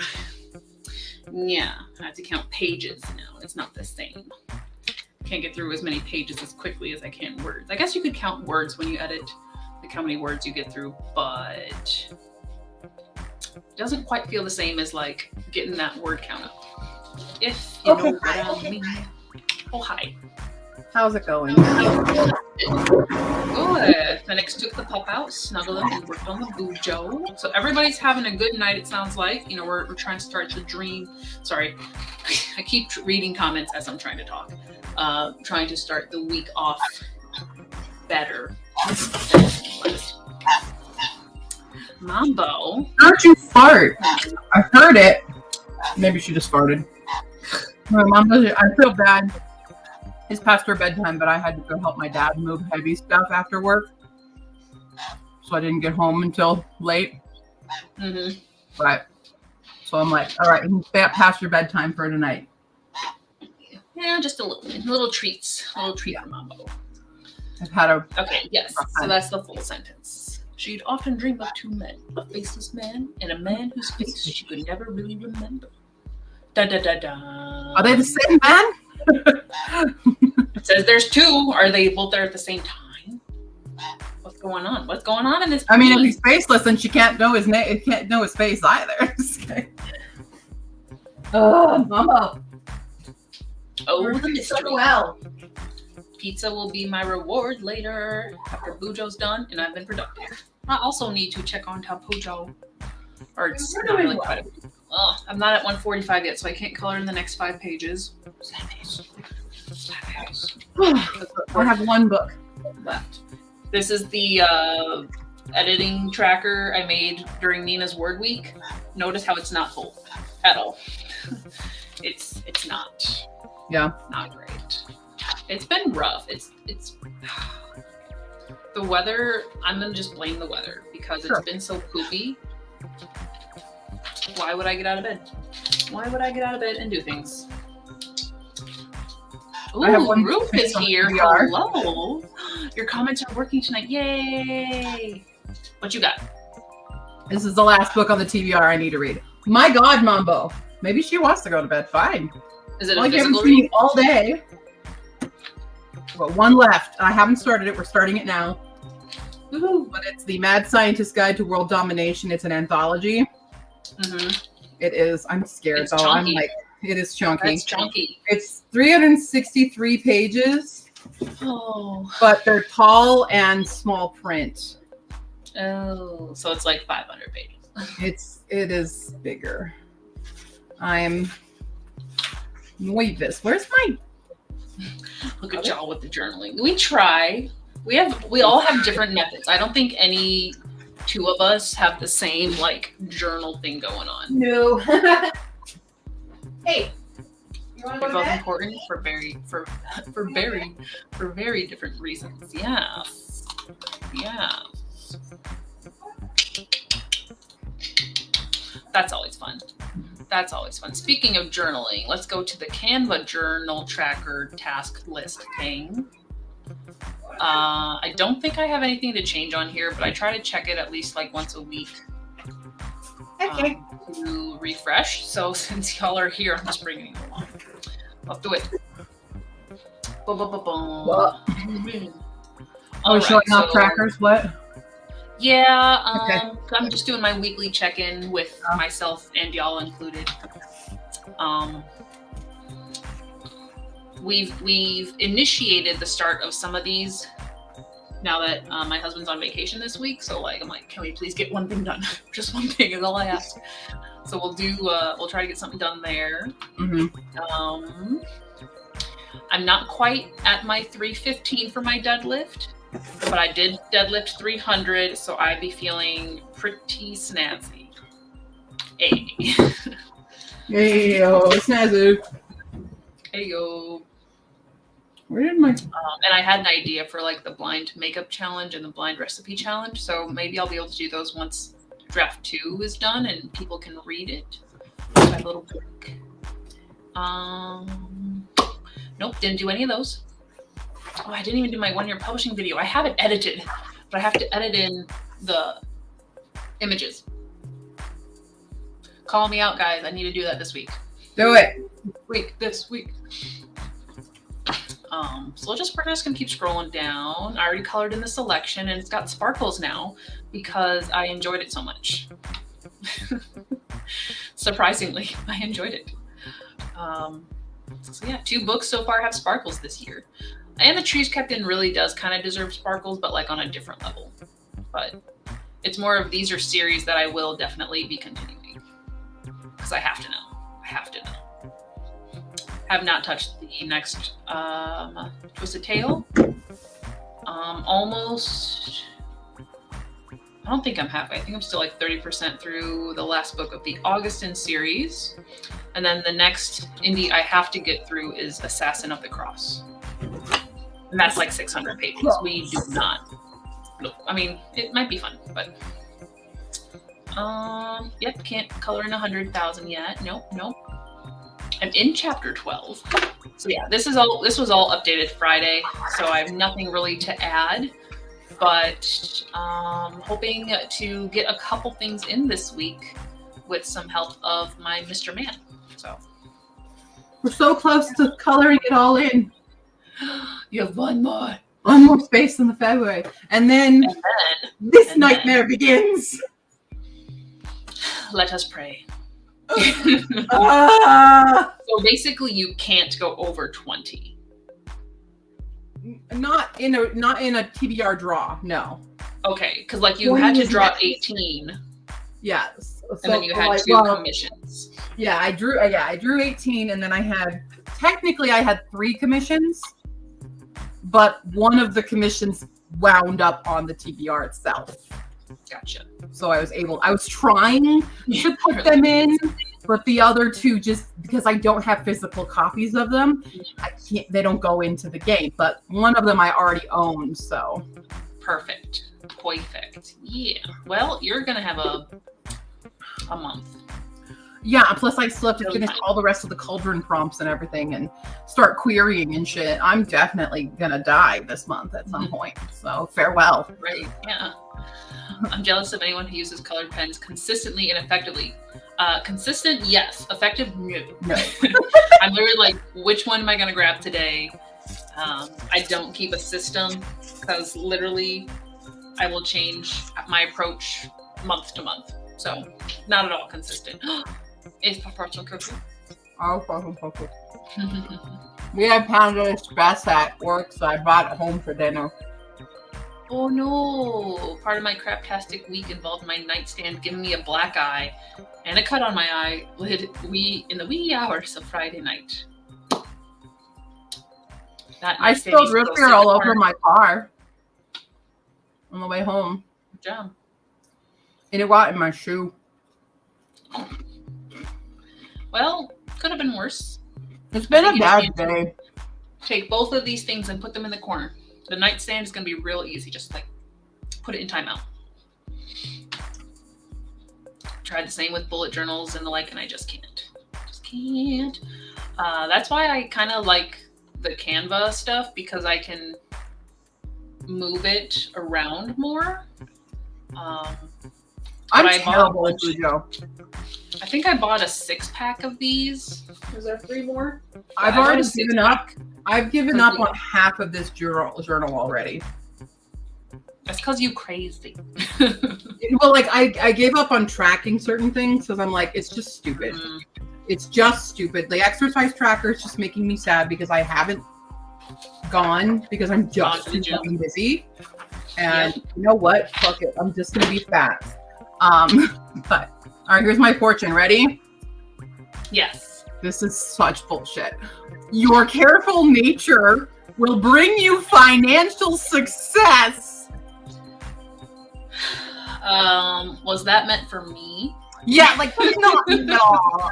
Speaker 1: I have to count pages now. It's not the same. Can't get through as many pages as quickly as I can words. I guess you could count words when you edit, like how many words you get through, but it doesn't quite feel the same as like getting that word count up. If you know what I mean. Oh, hi.
Speaker 2: How's it going?
Speaker 1: Good. Phoenix took the pup out, snuggled him, and worked on the bujo. So everybody's having a good night, it sounds like. You know, we're trying to start the dream. Sorry, I keep reading comments as I'm trying to talk. Trying to start the week off better. Mambo.
Speaker 2: How'd you fart? I heard it. Maybe she just farted. My mom does it. I feel bad. It's past her bedtime, but I had to go help my dad move heavy stuff after work. So I didn't get home until late.
Speaker 1: Mm-hmm.
Speaker 2: But so I'm like, all right, you can stay up past your bedtime for tonight.
Speaker 1: Yeah, just a little treats. A little treat for Mambo.
Speaker 2: I've had a...
Speaker 1: Okay, yes. So that's the full sentence. She'd often dream of two men, a faceless man and a man whose face she could never really remember. Da da da da.
Speaker 2: Are they the same man?
Speaker 1: It says there's two. Are they both there at the same time? What's going on? What's going on in this?
Speaker 2: I mean, if he's faceless, then she can't know his name. Can't know his face either. Mama.
Speaker 1: Oh, the mystery.
Speaker 2: So well.
Speaker 1: Pizza will be my reward later after Bujo's done and I've been productive. I also need to check on Tapujo. Or it's not really quite I'm not at 145 yet, so I can't color in the next 5 pages.
Speaker 2: I have one book
Speaker 1: left. This is the editing tracker I made during Nina's Word Week. Notice how it's not full at all. It's not.
Speaker 2: Yeah.
Speaker 1: Not great. It's been rough. It's the weather. I'm gonna just blame the weather because it's been so poopy. Why would I get out of bed? Why would I get out of bed and do things? Ooh,
Speaker 2: I have one
Speaker 1: Ruth is here.
Speaker 2: TBR.
Speaker 1: Hello. Your comments are working tonight. Yay. What you got?
Speaker 2: This is the last book on the TBR I need to read. My God, Mambo. Maybe she wants to go to bed. Fine.
Speaker 1: Is it
Speaker 2: Well,
Speaker 1: a
Speaker 2: you haven't
Speaker 1: physical
Speaker 2: seen
Speaker 1: read?
Speaker 2: me all day. But one left. I haven't started it. We're starting it now.
Speaker 1: Woohoo.
Speaker 2: But it's the Mad Scientist Guide to World Domination. It's an anthology.
Speaker 1: Mm-hmm.
Speaker 2: It is. I'm scared
Speaker 1: It's
Speaker 2: though.
Speaker 1: chunky.
Speaker 2: I'm like, it is chunky.
Speaker 1: That's chunky.
Speaker 2: It's 363 pages,
Speaker 1: Oh.
Speaker 2: but they're tall and small print.
Speaker 1: Oh. So it's like 500 pages.
Speaker 2: It is bigger. I'm nervous. Where's my?
Speaker 1: Look at y'all with the journaling. We try. We all have different methods. I don't think any two of us have the same like journal thing going on.
Speaker 2: No. Hey, you want to
Speaker 1: They're
Speaker 2: go to
Speaker 1: both
Speaker 2: bed?
Speaker 1: important for very different reasons. Yes. Yes. That's always fun. That's always fun. Speaking of journaling, let's go to the Canva journal tracker task list thing. I don't think I have anything to change on here, but I try to check it at least like once a week
Speaker 2: Okay.
Speaker 1: to refresh. So since y'all are here, I'm just bringing you along. Let's do it.
Speaker 2: Well,
Speaker 1: All
Speaker 2: showing
Speaker 1: right,
Speaker 2: off trackers. What?
Speaker 1: Yeah,
Speaker 2: Okay.
Speaker 1: I'm just doing my weekly check-in with myself and y'all included. We've initiated the start of some of these now that my husband's on vacation this week. So like I'm like, can we please get one thing done? Just one thing is all I ask. So we'll try to get something done there.
Speaker 2: Mm-hmm.
Speaker 1: I'm not quite at my 315 for my deadlift, but I did deadlift 300, so I'd be feeling pretty snazzy. Hey.
Speaker 2: Hey, snazzy.
Speaker 1: Hey yo.
Speaker 2: Where did my?
Speaker 1: And I had an idea for like the blind makeup challenge and the blind recipe challenge, so maybe I'll be able to do those once draft 2 is done and people can read it. My little book. Nope, didn't do any of those. Oh, I didn't even do my 1-year publishing video. I have it edited, but I have to edit in the images. Call me out, guys. I need to do that this week.
Speaker 2: Do it.
Speaker 1: This week. So we're just gonna keep scrolling down. I already colored in the selection and it's got sparkles now because I enjoyed it so much. Surprisingly, I enjoyed it. So yeah, 2 books so far have sparkles this year. And The Trees Kept In really does kind of deserve sparkles, but like on a different level. But it's more of these are series that I will definitely be continuing. Because I have to know. I have to know. Have not touched the next Twisted Tale. Almost. I don't think I'm halfway. I think I'm still like 30% through the last book of the Augustin series. And then the next indie I have to get through is Assassin of the Cross. And that's like 600 pages. We do not. Look, I mean, it might be fun, but. Yep, can't color in 100,000 yet. Nope. I'm in chapter 12. So yeah, this was all updated Friday, so I have nothing really to add. But hoping to get a couple things in this week with some help of my Mr. Man. So
Speaker 2: We're so close to coloring it all in.
Speaker 1: you have one more
Speaker 2: space in the February, and then this nightmare begins.
Speaker 1: Let us pray.
Speaker 2: Ah!
Speaker 1: So basically, you can't go over 20.
Speaker 2: Not in a TBR draw. No.
Speaker 1: Okay, because like you had to draw 18.
Speaker 2: Yes.
Speaker 1: And then you had
Speaker 2: like,
Speaker 1: 2 commissions.
Speaker 2: Yeah, I drew 18, and then I had 3 commissions, but one of the commissions wound up on the TBR itself.
Speaker 1: Gotcha.
Speaker 2: So I was trying to put them in, but the other 2, just because I don't have physical copies of them, they don't go into the game. But one of them I already own, so.
Speaker 1: Perfect. Yeah. Well, you're gonna have a month.
Speaker 2: Yeah, plus I still have to finish all the rest of the cauldron prompts and everything and start querying and shit. I'm definitely gonna die this month at some point. So farewell.
Speaker 1: Right, yeah. I'm jealous of anyone who uses colored pens consistently and effectively. Consistent, yes. Effective, no. I'm literally like, which one am I gonna grab today? I don't keep a system because literally I will change my approach month to month. So not at all consistent. Is Paparazzo cooking?
Speaker 2: Oh, fucking fuck. We had Pound Express at work, so I brought it home for dinner.
Speaker 1: Oh no! Part of my craptastic week involved my nightstand giving me a black eye and a cut on my eyelid in the wee hours of Friday night.
Speaker 2: I spilled root beer all over my car on the way home.
Speaker 1: Good job.
Speaker 2: And it got in my shoe.
Speaker 1: Well, could have been worse.
Speaker 2: It's been a bad day.
Speaker 1: Take both of these things and put them in the corner. The nightstand is going to be real easy. Just like put it in timeout. Tried the same with bullet journals and the like, and I just can't. That's why I kind of like the Canva stuff, because I can move it around more.
Speaker 2: I'm terrible at Joe.
Speaker 1: I think I bought a 6-pack of these. Is there 3 more?
Speaker 2: I've already given up. I've given up on half of this journal already.
Speaker 1: That's because you crazy.
Speaker 2: Well, like I gave up on tracking certain things because I'm like, it's just stupid. It's just stupid. The exercise tracker is just making me sad because I haven't gone because I'm just too fucking busy. And you know what? Fuck it. I'm just gonna be fat. But all right, here's my fortune. Ready?
Speaker 1: Yes.
Speaker 2: This is such bullshit. Your careful nature will bring you financial success.
Speaker 1: Was that meant for me?
Speaker 2: Yeah, like no.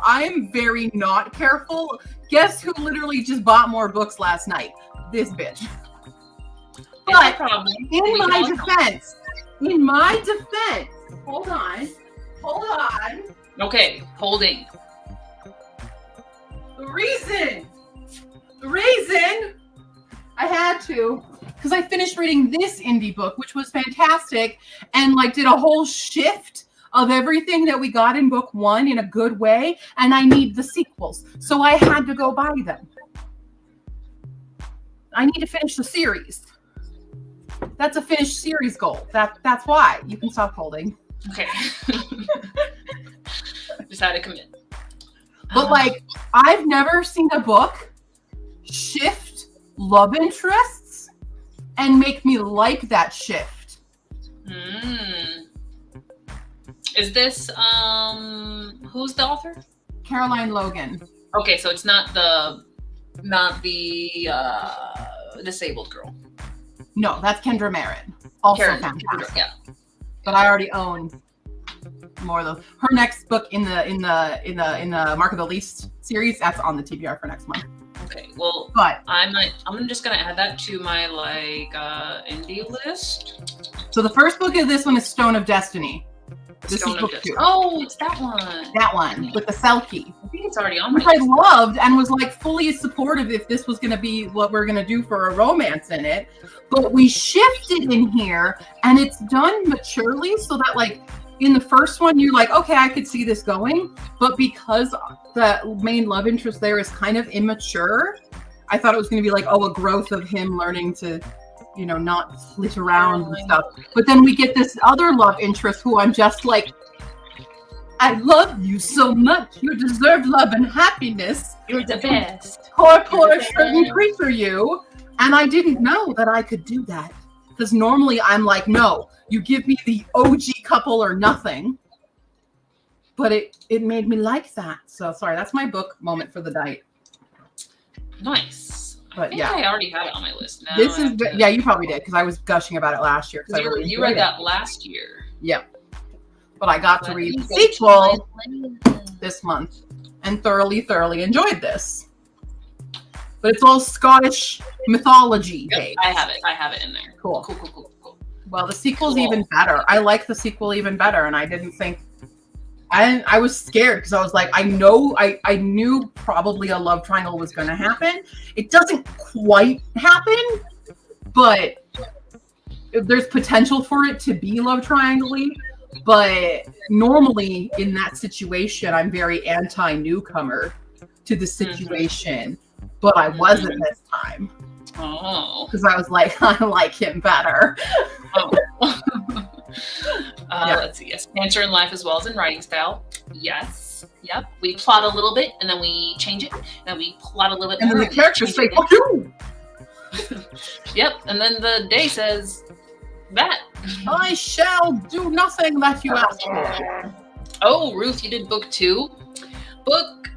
Speaker 2: I am very not careful. Guess who literally just bought more books last night? This bitch. But in my defense, hold on.
Speaker 1: Okay, holding.
Speaker 2: The reason I had to, because I finished reading this indie book, which was fantastic, and like did a whole shift of everything that we got in book 1 in a good way, and I need the sequels, so I had to go buy them. I need to finish the series. That's a finished series goal. That's why. You can stop holding.
Speaker 1: Okay. Just had to commit.
Speaker 2: But like, I've never seen a book shift love interests and make me like that shift.
Speaker 1: Is this who's the author?
Speaker 2: Caroline Logan.
Speaker 1: Okay, so it's not the disabled girl.
Speaker 2: No, that's Kendra Merritt. Also fantastic.
Speaker 1: Yeah.
Speaker 2: But I already own more of those. Her next book in the Mark of the Least series, that's on the TBR for next month.
Speaker 1: Okay, well,
Speaker 2: but
Speaker 1: I'm just gonna add that to my indie list.
Speaker 2: So the first book of this one is Stone of Destiny. This is book 2.
Speaker 1: Oh, it's that one.
Speaker 2: That one with the Selkie.
Speaker 1: I think it's already on.
Speaker 2: Which I loved and was like fully supportive if this was going to be what we're going to do for a romance in it. But we shifted in here and it's done maturely so that like in the first one you're like, okay, I could see this going. But because the main love interest there is kind of immature, I thought it was going to be like, a growth of him learning to, not flit around and stuff. But then we get this other love interest who I'm just like, I love you so much. You deserve love and happiness.
Speaker 1: You're the best.
Speaker 2: Poor certain creature you. And I didn't know that I could do that. Because normally I'm like, no, you give me the OG couple or nothing. but it made me like that. So sorry, that's my book moment for the night.
Speaker 1: Nice.
Speaker 2: But
Speaker 1: I think
Speaker 2: yeah,
Speaker 1: I already have it on my list now.
Speaker 2: this is yeah, you probably did because I was gushing about it last year.
Speaker 1: You read that last year.
Speaker 2: Yep. But I got to read the sequel this month and thoroughly enjoyed this. But it's all Scottish mythology based.
Speaker 1: I have it in there.
Speaker 2: Cool.
Speaker 1: Cool.
Speaker 2: Well, the sequel's even better. I like the sequel even better, and I didn't think. I was scared because I was like, I knew probably a love triangle was going to happen. It doesn't quite happen, but there's potential for it to be love triangle-y. But normally in that situation, I'm very anti-newcomer to the situation, but I wasn't this time.
Speaker 1: Oh.
Speaker 2: Because I was like, I like him better.
Speaker 1: Oh. Let's see. Yes, answer in life as well as in writing style. Yes. Yep. We plot a little bit and then we change it. And then we plot a little bit
Speaker 2: and
Speaker 1: more.
Speaker 2: And then the characters say, fuck you.
Speaker 1: Yep. And then the day says that.
Speaker 2: I shall do nothing that you ask for.
Speaker 1: Oh, Ruth, you did book 2. Book,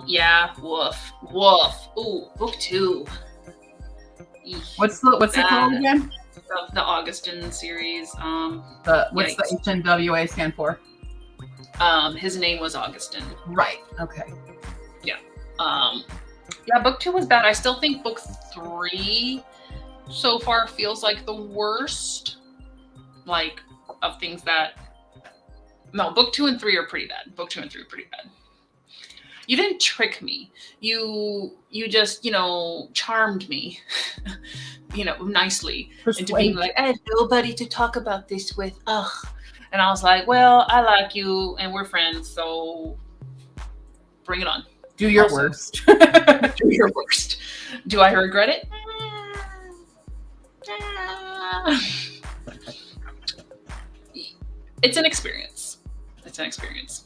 Speaker 1: yeah, woof. Ooh, book 2.
Speaker 2: What's it called again?
Speaker 1: The Augustin series.
Speaker 2: What's the HNWA stand for?
Speaker 1: His name was Augustin.
Speaker 2: Right. Okay.
Speaker 1: Yeah. Yeah, book 2 was bad. I still think book 3 so far feels like the worst. Like, of things that... No, book 2 and 3 are pretty bad. Book 2 and 3 are pretty bad. You didn't trick me. You just, charmed me, nicely into being like, I have nobody to talk about this with. Ugh. And I was like, well, I like you and we're friends, so bring it on.
Speaker 2: Do your worst.
Speaker 1: Do your worst. Do I regret it? It's an experience. It is an experience.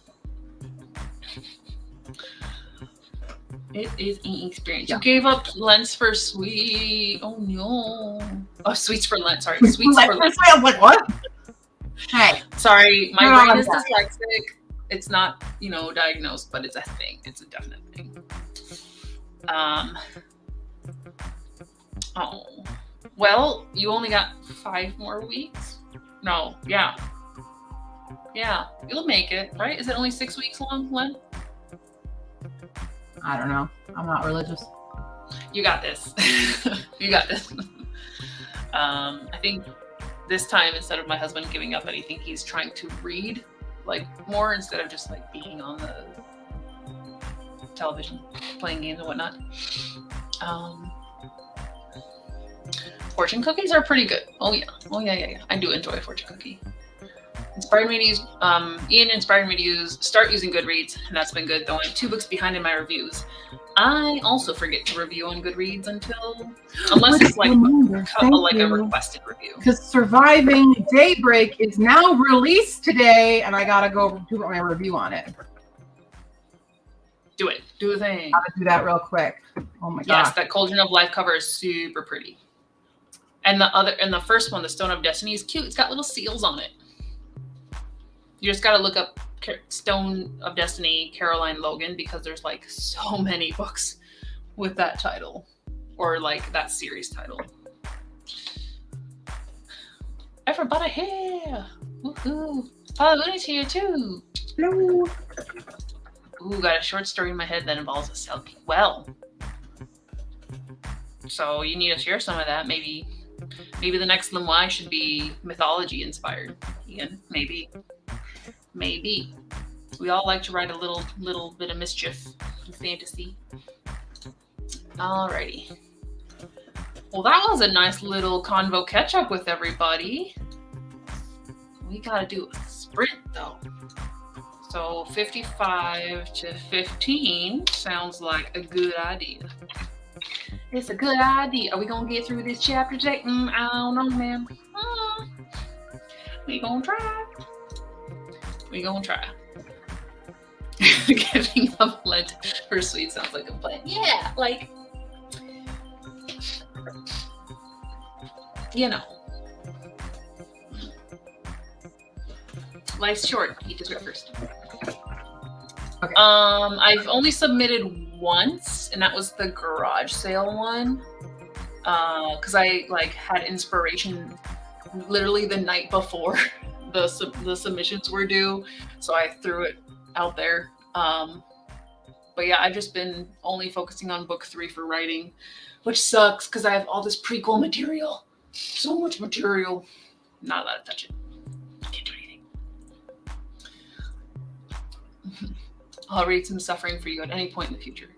Speaker 1: Yeah. You gave up Lents for sweet. Oh no. Oh, sweets for Lent. Sorry. Sweets for Lent.
Speaker 2: I was like, what? Hey.
Speaker 1: Sorry. My brain is dyslexic. It's not, diagnosed, but it's a thing. It's a definite thing. Oh. Well, you only got 5 more weeks? No. Yeah. Yeah. You'll make it, right? Is it only 6 weeks long, Lent?
Speaker 2: I don't know. I'm not religious.
Speaker 1: You got this. You got this. I think this time, instead of my husband giving up anything, he's trying to read more instead of just being on the television, playing games and whatnot. Fortune cookies are pretty good. Oh yeah. I do enjoy a fortune cookie. Ian inspired me to start using Goodreads, and that's been good, though I'm 2 books behind in my reviews. I also forget to review on Goodreads unless it's a requested review.
Speaker 2: Because Surviving Daybreak is now released today, and I gotta go do my review on it.
Speaker 1: Do it. Do the thing.
Speaker 2: Gotta do that real quick. Oh my god.
Speaker 1: Yes, that Cauldron of Life cover is super pretty. And the first one, the Stone of Destiny, is cute. It's got little seals on it. You just gotta look up Stone of Destiny, Caroline Logan, because there's so many books with that title, or that series title. Everybody here! Woohoo! Paula Looney's here too!
Speaker 2: Hello!
Speaker 1: Ooh, got a short story in my head that involves a selkie. Well, so you need to share some of that. Maybe the next Lemoy should be mythology inspired. Ian, maybe. We all like to write a little bit of mischief and fantasy. Alrighty. Well, that was a nice little convo catch up with everybody. We gotta do a sprint though. So 55 to 15 sounds like a good idea. It's a good idea. Are we gonna get through this chapter today? I don't know, man. We gonna try. Giving up Lent for sweet sounds like a plan. Yeah, life's short. Eat dessert first.
Speaker 2: Okay.
Speaker 1: I've only submitted once, and that was the garage sale one. Because I like had inspiration literally the night before the submissions were due, so I threw it out there. But yeah, I've just been only focusing on book 3 for writing, which sucks because I have all this prequel material, so much material. Not allowed to touch it. Can't do anything. I'll read some suffering for you at any point in the future.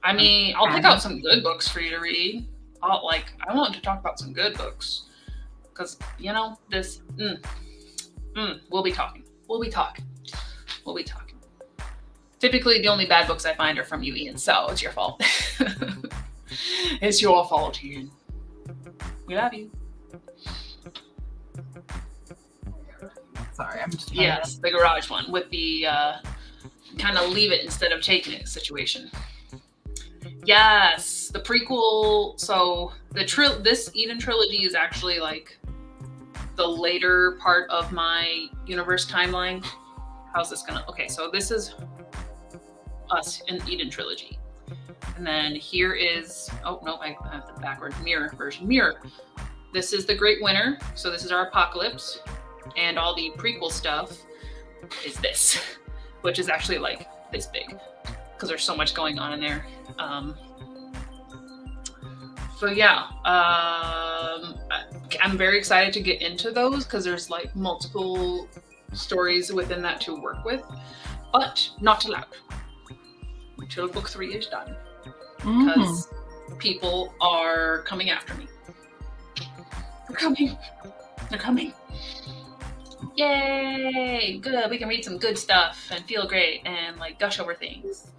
Speaker 1: I mean, I'll pick out some good books for you to read. I want to talk about some good books. Because, you know, this, we'll be talking. Typically, the only bad books I find are from you, Ian, so it's your fault. It's your fault, Ian. We love you.
Speaker 2: Sorry, I'm just
Speaker 1: Yes, the garage one with the kind of leave it instead of taking it situation. Yes, the prequel. So this Idun Trilogy is actually like the later part of my universe timeline. How's this gonna? Okay, so this is us in Idun Trilogy, and then here is. Oh no, I have the backward mirror version. Mirror. This is the Great Winter. So this is our apocalypse, and all the prequel stuff is this, which is actually like this big because there's so much going on in there. So yeah, I'm very excited to get into those because there's like multiple stories within that to work with, but not allowed until book 3 is done because people are coming after me. They're coming. Yay! Good. We can read some good stuff and feel great and like gush over things.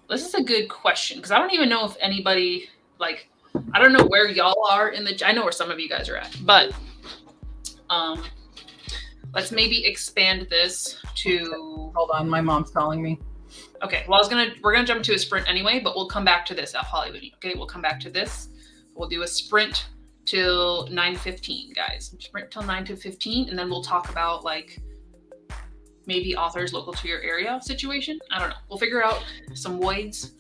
Speaker 1: This is a good question because I don't even know if anybody like I don't know where y'all are in the. I know where some of you guys are at, but let's maybe expand this to.
Speaker 2: Hold on, my mom's calling me.
Speaker 1: Okay, well we're gonna jump to a sprint anyway, but we'll come back to this at Hollywood. Okay, we'll come back to this. We'll do a sprint till 9:15, guys. Sprint till 9:15, and then we'll talk about like maybe authors local to your area situation. I don't know. We'll figure out some voids.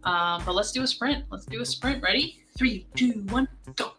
Speaker 1: But let's do a sprint. Ready? 3, 2, 1, go.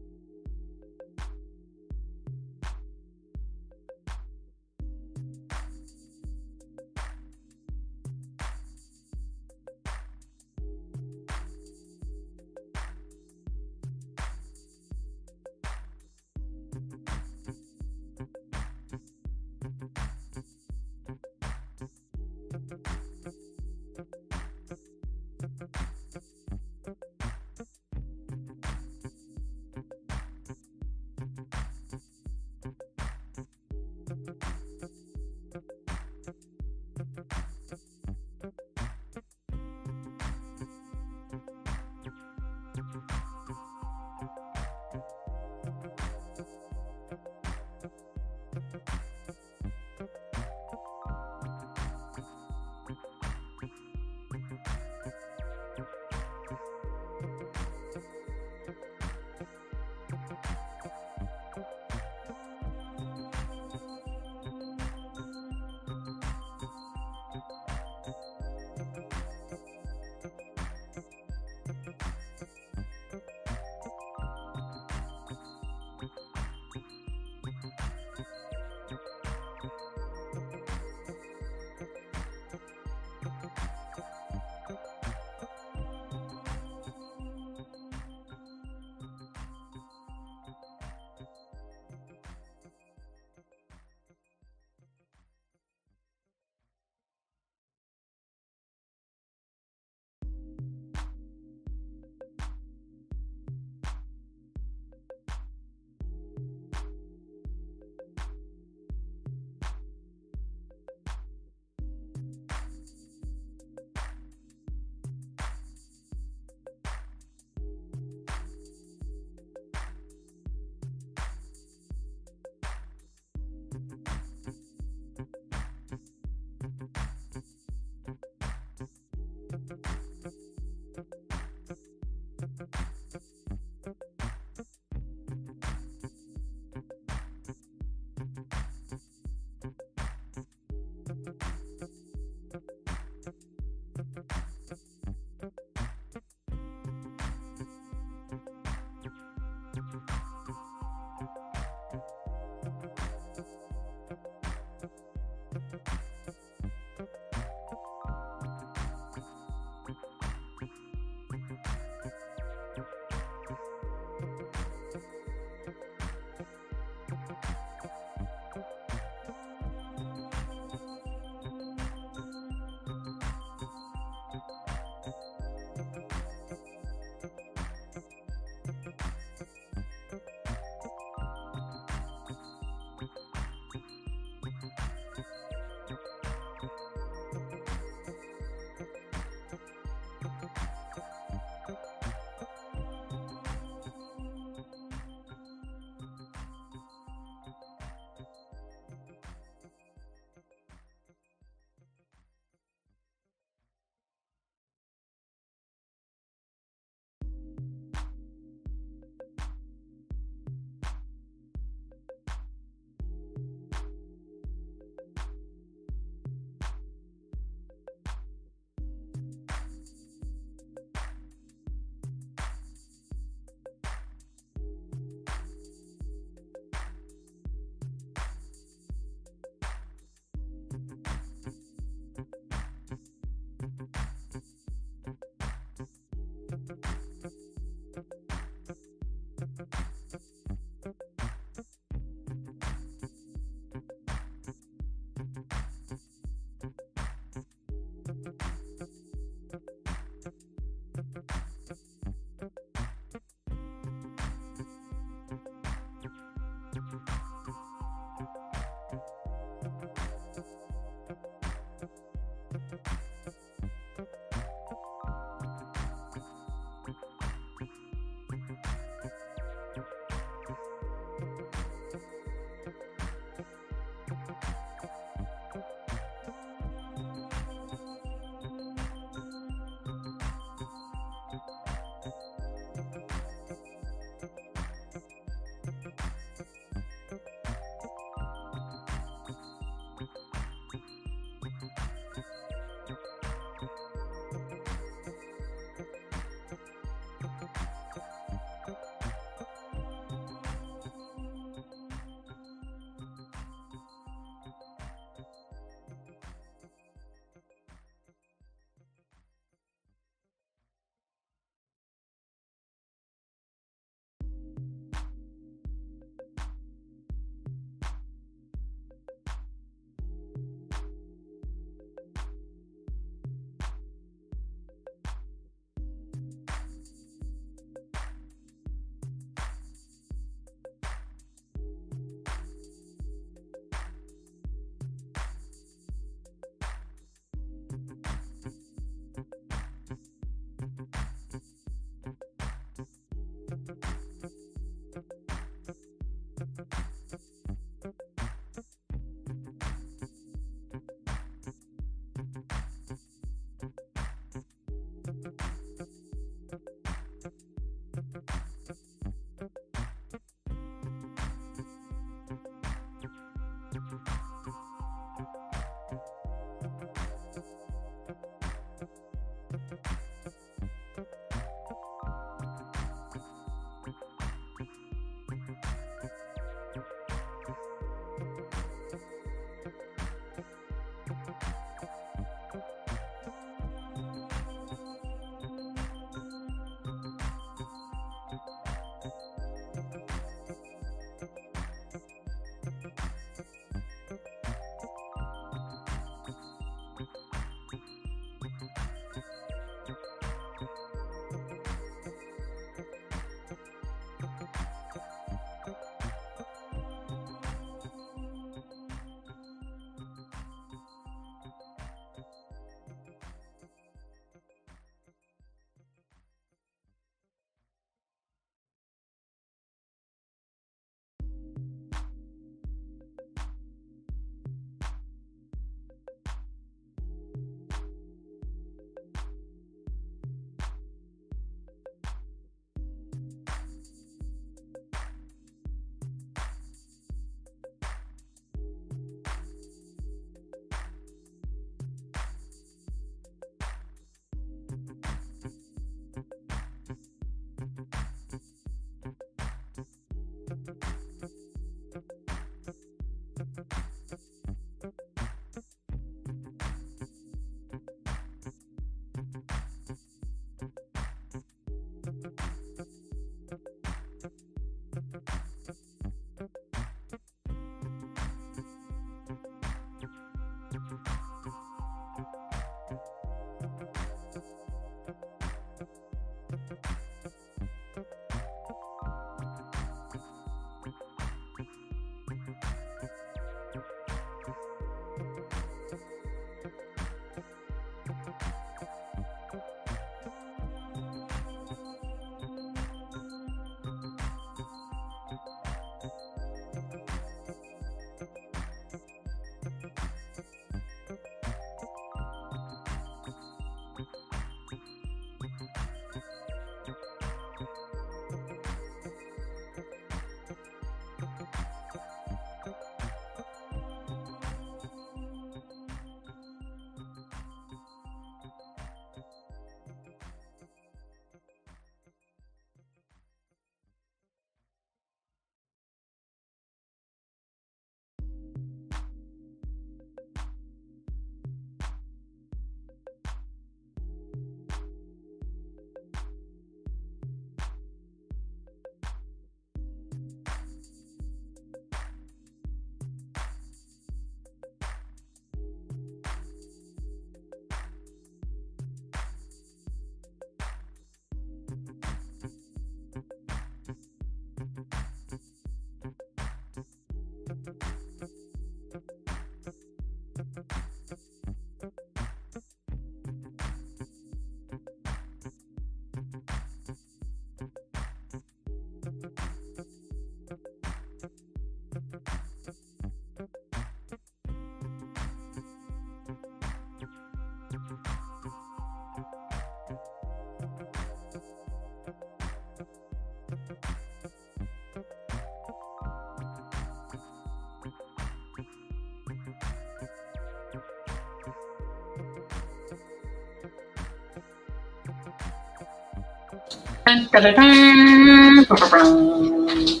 Speaker 1: Dun, dun, dun, dun.
Speaker 3: Okay.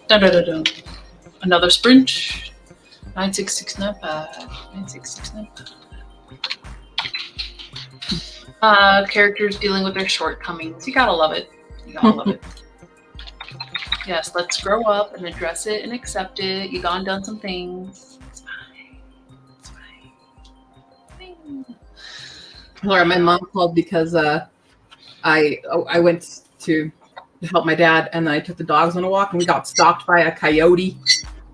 Speaker 1: Dun, dun, dun, dun. Another sprint. 96695. 96695. Characters dealing with their shortcomings. You gotta love it. You gotta love it. Yes, let's grow up and address it and accept it. You gone done some things. It's fine. It's fine.
Speaker 2: Laura, my mom called because I went to help my dad, and then I took the dogs on a walk, and we got stalked by a coyote.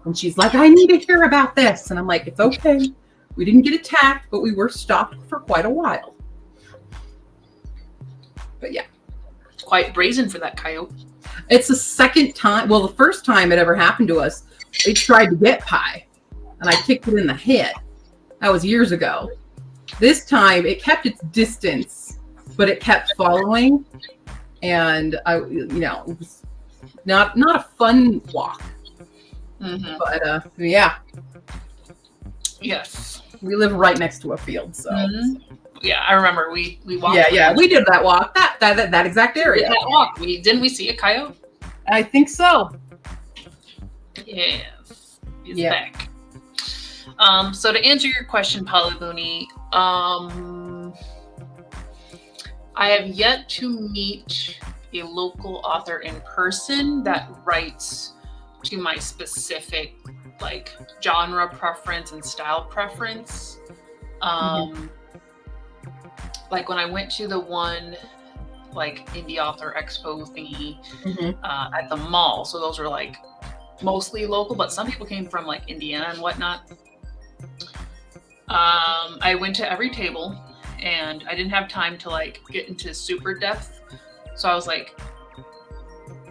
Speaker 2: And she's like, "I need to hear about this," and I'm like, "It's okay. We didn't get attacked, but we were stalked for quite a while." But yeah,
Speaker 1: Quite brazen for that coyote.
Speaker 2: it's the second time. Well, the first time it ever happened to us, it tried to get Pie, and I kicked it in the head. That was years ago. This time, it kept its distance, but it kept following, and it was not a fun walk.
Speaker 1: Mm-hmm.
Speaker 2: But yeah,
Speaker 1: Yes.
Speaker 2: we live right next to a field, so
Speaker 1: Yeah, I remember we walked.
Speaker 2: yeah, we did that walk, that exact area.
Speaker 1: That walk. Didn't we see a coyote?
Speaker 2: I think so.
Speaker 1: Yes. He's
Speaker 2: Yeah.
Speaker 1: back. So to answer your question, Polyboony, I have yet to meet a local author in person that writes to my specific like genre preference and style preference. Like when I went to the one like indie author expo thingy at the mall, so those were like mostly local, but some people came from like Indiana and whatnot. I went to every table and I didn't have time to like get into super depth, so I was like,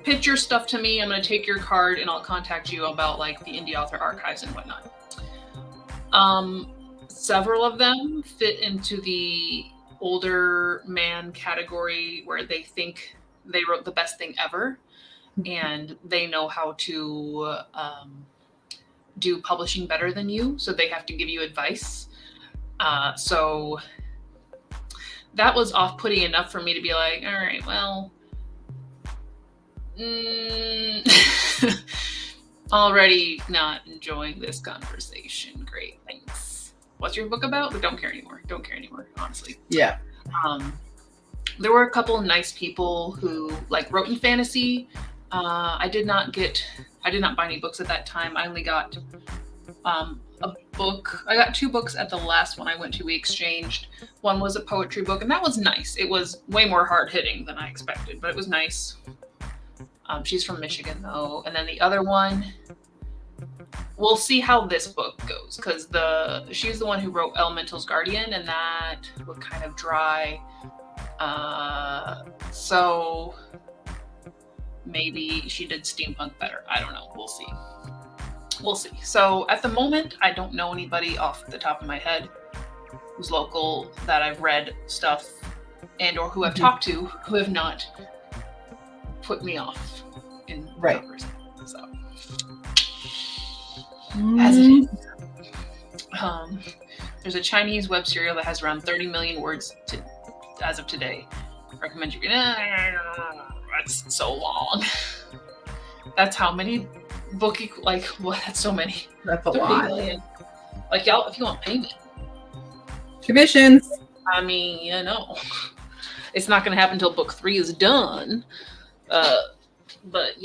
Speaker 1: pitch your stuff to me, I'm going to take your card and I'll contact you about like the indie author archives and whatnot. Several of them fit into the older man category where they think they wrote the best thing ever and they know how to do publishing better than you, so they have to give you advice. So that was off-putting enough for me to be like, all right, well, already not enjoying this conversation. Great, thanks. What's your book about? But don't care anymore, honestly.
Speaker 2: Yeah.
Speaker 1: There were a couple of nice people who like wrote in fantasy. I did not buy any books at that time. I only got a book. I got 2 books at the last one I went to. We exchanged. One was a poetry book, and that was nice. It was way more hard-hitting than I expected, but it was nice. She's from Michigan, though. And then the other one, we'll see how this book goes, because she's the one who wrote Elemental's Guardian, and that was kind of dry. So maybe she did steampunk better. I don't know. We'll see. So at the moment, I don't know anybody off the top of my head who's local that I've read stuff and or who I've talked to who have not put me off in numbers. So as it is. There's a Chinese web serial that has around 30 million words as of today. I recommend you. That's so long. That's how many book like what? That's so many.
Speaker 2: That's a lot.
Speaker 1: Million. Like y'all, if you want payment,
Speaker 2: Commissions.
Speaker 1: I mean, it's not going to happen until book 3 is done. But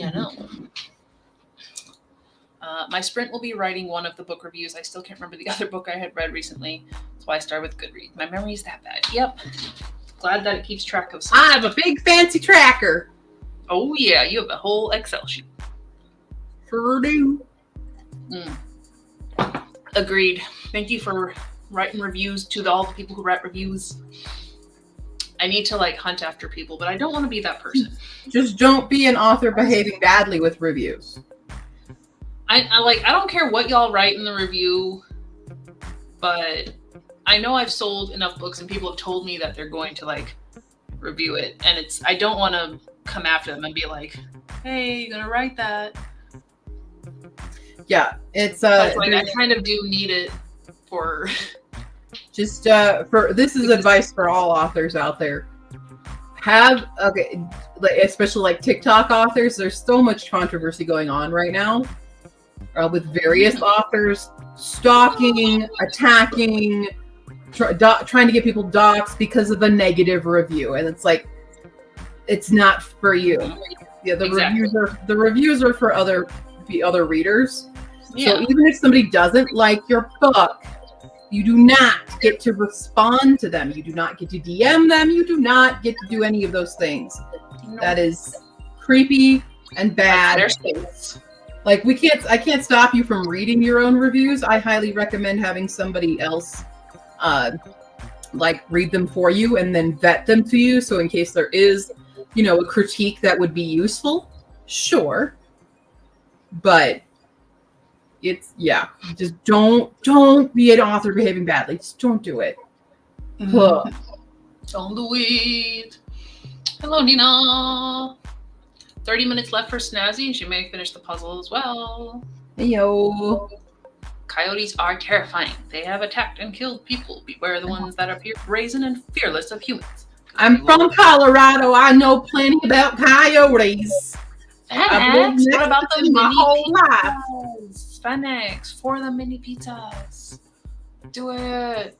Speaker 1: my sprint will be writing one of the book reviews. I still can't remember the other book I had read recently. That's why I started with Goodreads. My memory is that bad. Yep. Glad that it keeps track of something.
Speaker 2: I have a big fancy tracker.
Speaker 1: Oh yeah, you have a whole Excel sheet.
Speaker 2: Sure do.
Speaker 1: Agreed. Thank you for writing reviews to all the people who write reviews. I need to like hunt after people, but I don't want to be that person.
Speaker 2: Just don't be an author behaving badly with reviews.
Speaker 1: I don't care what y'all write in the review, but I know I've sold enough books and people have told me that they're going to like review it, and I don't want to come after them and be like, hey, you're gonna write that.
Speaker 2: Yeah, it's
Speaker 1: I kind of do need it for
Speaker 2: Just this is advice for all authors out there. Especially like TikTok authors, there's so much controversy going on right now with various authors stalking, attacking, trying to get people doxxed because of a negative review, and it's like, it's not for you. Yeah, the reviews are for other readers. Yeah. So even if somebody doesn't like your book, you do not get to respond to them. You do not get to DM them. You do not get to do any of those things. Nope. That is creepy and bad. Like I can't stop you from reading your own reviews. I highly recommend having somebody else read them for you and then vet them to you. So in case there is, a critique that would be useful, sure. But just don't be an author behaving badly. Just don't do it.
Speaker 1: Mm-hmm. Don't do it. Hello, Nina. 30 minutes left for Snazzy, and she may finish the puzzle as well.
Speaker 2: Heyo.
Speaker 1: Coyotes are terrifying. They have attacked and killed people. Beware the ones that appear brazen and fearless of humans.
Speaker 2: I'm from Colorado. I know plenty about coyotes.
Speaker 1: Phoenix, what about the mini pizzas? Phoenix, for the mini pizzas. Do it.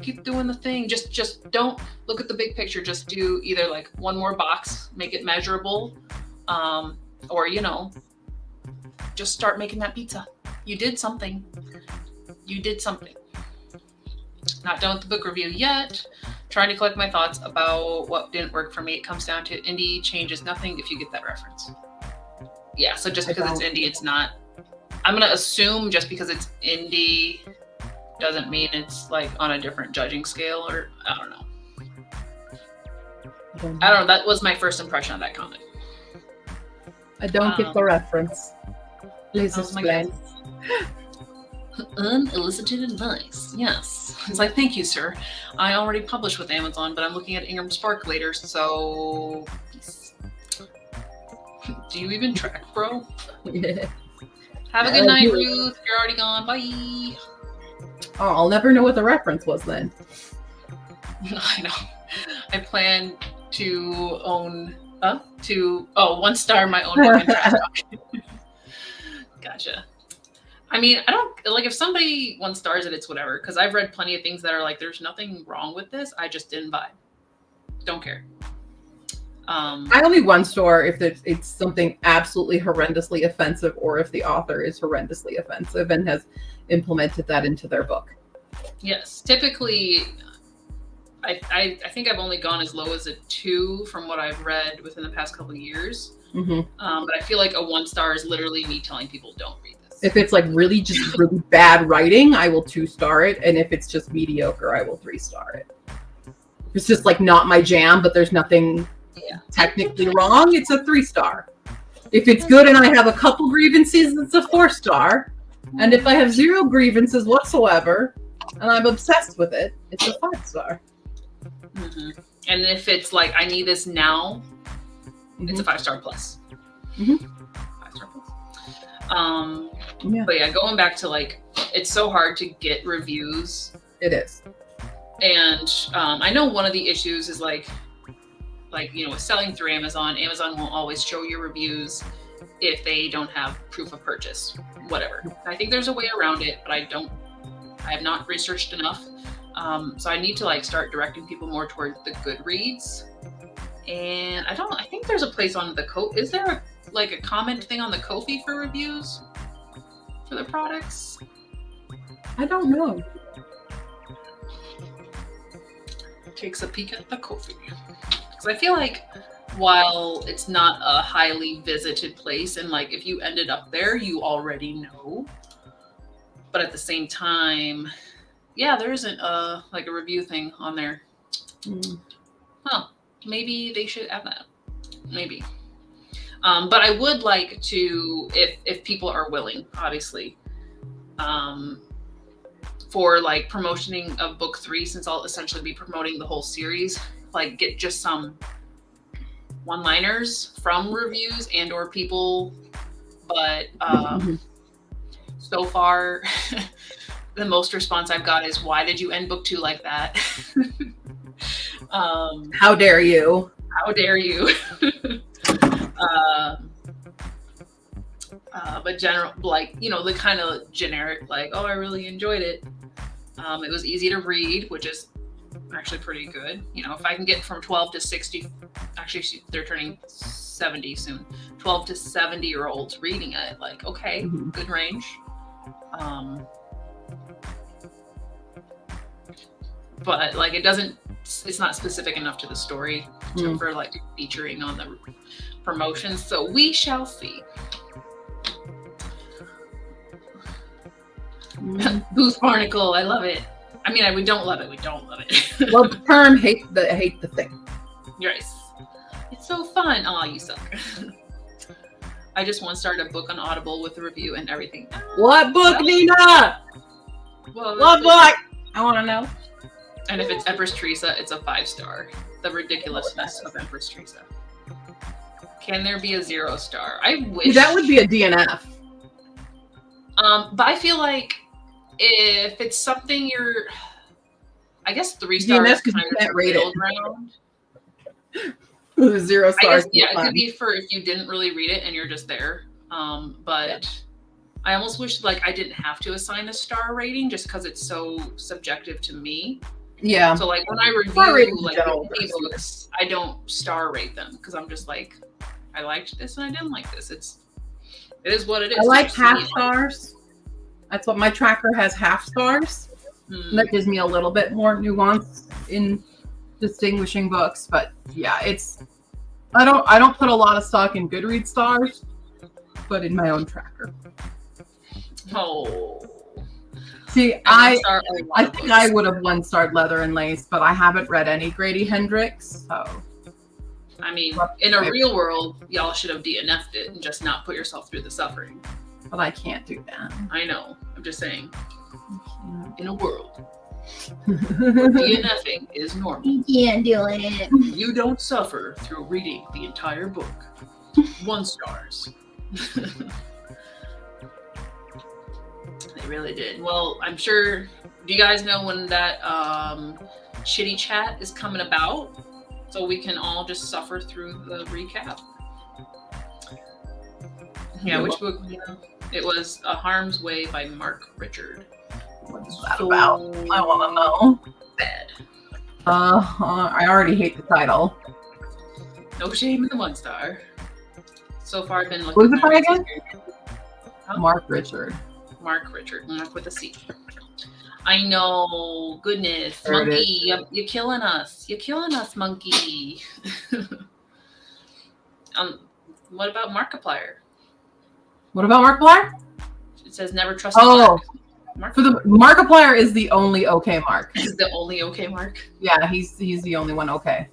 Speaker 1: Keep doing the thing. Just don't look at the big picture. Just do either one more box, make it measurable, or just start making that pizza. You did something. Not done with the book review yet. Trying to collect my thoughts about what didn't work for me. It comes down to indie changes nothing, if you get that reference. Yeah, so just because it's indie, it's not. I'm going to assume just because it's indie doesn't mean it's on a different judging scale, or I don't know. That was my first impression of that comment.
Speaker 2: I don't get the reference. Please explain.
Speaker 1: Unsolicited advice. Yes. It's thank you, sir. I already published with Amazon, but I'm looking at Ingram Spark later, so do you even track, bro?
Speaker 2: Yeah.
Speaker 1: Have a good night, Ruth. You're already gone. Bye.
Speaker 2: Oh, I'll never know what the reference was then.
Speaker 1: I know. I plan to own 1 star my own book and trash talk. Gotcha. I mean, I don't if somebody 1 stars it, it's whatever. Because I've read plenty of things that are there's nothing wrong with this. I just didn't vibe. Don't care.
Speaker 2: I only 1 star if it's something absolutely horrendously offensive, or if the author is horrendously offensive and has implemented that into their book.
Speaker 1: Yes, typically, I think I've only gone as low as a 2 from what I've read within the past couple of years.
Speaker 2: Mm-hmm.
Speaker 1: But I feel like a 1 star is literally me telling people don't read this.
Speaker 2: If it's really bad writing, I will 2 star it, and if it's just mediocre, I will 3 star it. If it's just not my jam, but there's nothing technically wrong, it's a 3 star. If it's good and I have a couple grievances, it's a 4 star. And if I have 0 grievances whatsoever and I'm obsessed with it, it's a 5 star.
Speaker 1: Mm-hmm. And if it's I need this now, it's a 5 star plus.
Speaker 2: Mm-hmm.
Speaker 1: 5 star plus. But yeah, going back to it's so hard to get reviews.
Speaker 2: It is.
Speaker 1: And I know one of the issues is with selling through Amazon won't always show your reviews if they don't have proof of purchase, whatever. I think there's a way around it, but I have not researched enough. So I need to start directing people more towards the GOODREADS. And I think there's a place on the is there a comment thing on the Ko-fi for reviews for the products?
Speaker 2: I don't know.
Speaker 1: Takes a peek at the Ko-fi. Because I feel while it's not a highly visited place, and if you ended up there, you already know. But at the same time, there isn't a review thing on there. Huh. Maybe they should add that. Maybe. But I would like to, if people are willing, obviously, for promoting of book 3, since I'll essentially be promoting the whole series, get just some one-liners from reviews and or people. But so far the most response I've got is, "Why did you end book 2 like that?"
Speaker 2: How dare you?
Speaker 1: How dare you? But general, like, you know, the kind of generic, like, "Oh, I really enjoyed it. It was easy to read," which is actually pretty good. You know, if I can get from 12 to 60, actually they're turning 70 soon, 12 to 70-year-olds reading it, like, okay, good range. But like, it's not specific enough to the story for like featuring on the promotions, so we shall see. Booth Barnacle, I love it. I mean, we don't love it. We don't love it.
Speaker 2: Love the term, hate the thing.
Speaker 1: Yes. It's so fun. Aw, you suck. I just once started a book on Audible with a review and everything.
Speaker 2: What book, Nina? What book? I want to know.
Speaker 1: And if it's Empress Teresa, it's a 5-star. The ridiculousness of Empress Teresa. Can there be a 0-star? I wish.
Speaker 2: That would be a DNF.
Speaker 1: But I feel like if it's something I guess 3 stars kind of middle ground.
Speaker 2: 0 stars.
Speaker 1: It could be for if you didn't really read it and you're just there. But I almost wish like I didn't have to assign a star rating just because it's so subjective to me.
Speaker 2: Yeah.
Speaker 1: So like when I review like books, I don't star rate them because I'm just like, I liked this and I didn't like this. It is what it is.
Speaker 2: I like half stars. That's what my tracker has, half stars. That gives me a little bit more nuance in distinguishing books. But yeah, I don't put a lot of stock in Goodreads stars, but in my own tracker.
Speaker 1: Oh.
Speaker 2: See, I think I would have 1-starred Leather and Lace, but I haven't read any Grady Hendrix, so.
Speaker 1: I mean, in a real world, y'all should have DNF'd it and just not put yourself through the suffering.
Speaker 2: But I can't do that.
Speaker 1: I know. I'm just saying. In a world where DNFing is normal.
Speaker 2: You can't do it.
Speaker 1: You don't suffer through reading the entire book. 1 stars. They really did. Well, I'm sure. Do you guys know when that shitty chat is coming about? So we can all just suffer through the recap. Yeah, which book? It was A Harm's Way by Mark Richard.
Speaker 2: What is that about? I want to know.
Speaker 1: Bad.
Speaker 2: I already hate the title.
Speaker 1: No shame in the 1-star. So far, I've been looking.
Speaker 2: What was it by again?
Speaker 1: Huh?
Speaker 2: Mark Richard.
Speaker 1: Mark Richard. Mark with a C. I know. Goodness.
Speaker 2: There
Speaker 1: Monkey, you're killing us. You're killing us, monkey. What about Markiplier?
Speaker 2: What about Markiplier?
Speaker 1: It says never trust Mark.
Speaker 2: For the Markiplier is the only okay mark.
Speaker 1: Is the only okay mark?
Speaker 2: Yeah, he's the only one okay.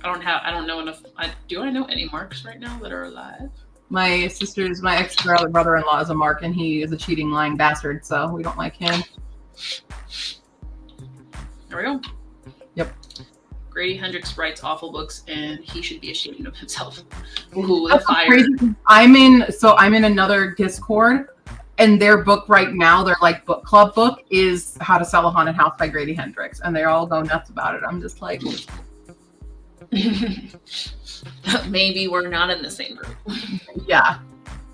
Speaker 1: I don't know enough. Do I know any marks right now that are alive?
Speaker 2: My ex-brother-in-law is a mark, and he is a cheating, lying bastard, so we don't like him.
Speaker 1: There we go.
Speaker 2: Yep.
Speaker 1: Grady Hendrix writes awful books, and he should be ashamed of himself. Ooh,
Speaker 2: That's crazy. I'm in another Discord, and their book right now, their like book club book, is How to Sell a Haunted House by Grady Hendrix, and they all go nuts about it. I'm just like,
Speaker 1: maybe we're not in the same group.
Speaker 2: Yeah,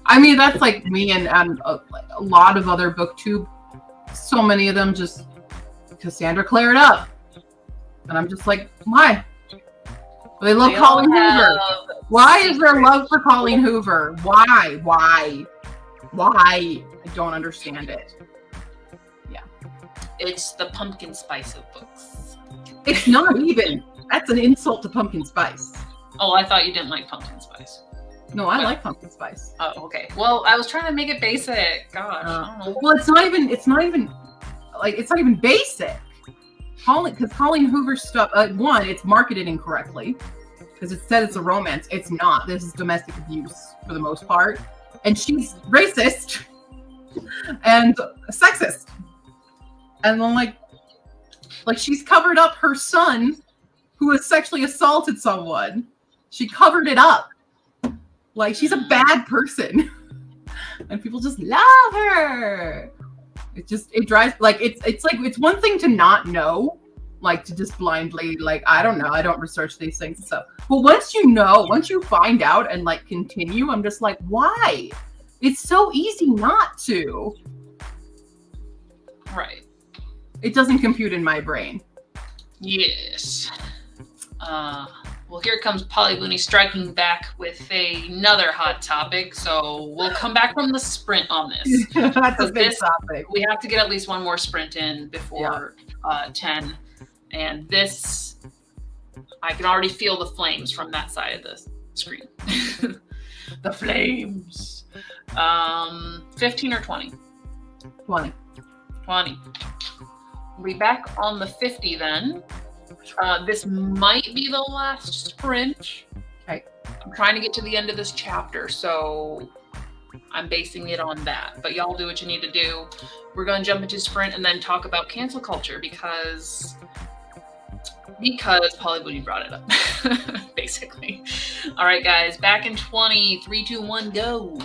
Speaker 2: I mean that's like me and a lot of other booktube. So many of them just Cassandra cleared up. And I'm just like, why? They love Colleen Hoover. Why is there love for Colleen Hoover? Why? I don't understand it. Yeah.
Speaker 1: It's the pumpkin spice of books.
Speaker 2: It's not even. That's an insult to pumpkin spice.
Speaker 1: Oh, I thought you didn't like pumpkin spice.
Speaker 2: No, I like pumpkin spice.
Speaker 1: Oh, okay. Well, I was trying to make it basic. Gosh. I don't know.
Speaker 2: Well, it's not even basic. Because Colleen Hoover's stuff, one, it's marketed incorrectly because it said it's a romance. It's not. This is domestic abuse for the most part, and she's racist and sexist, and then like she's covered up her son who has sexually assaulted someone. She covered it up. Like she's a bad person. and people just love her. It drives like it's one thing to not know, like to just blindly like I don't know, I don't research these things and stuff. But once you find out and like continue, I'm just like, why? It's so easy not to.
Speaker 1: Right.
Speaker 2: It doesn't compute in my brain.
Speaker 1: Yes. Well, here comes Polyboony striking back with another hot topic. So we'll come back from the sprint on this.
Speaker 2: That's a big topic.
Speaker 1: We have to get at least one more sprint in before 10. And this, I can already feel the flames from that side of the screen. The flames. 15 or 20?
Speaker 2: 20.
Speaker 1: 20. We'll be back on the 50 then. This might be the last sprint.
Speaker 2: Okay.
Speaker 1: I'm trying to get to the end of this chapter, so I'm basing it on that. But y'all do what you need to do. We're going to jump into sprint and then talk about cancel culture because Polyboony brought it up, basically. All right, guys, back in 20. 3, 2, 1, go.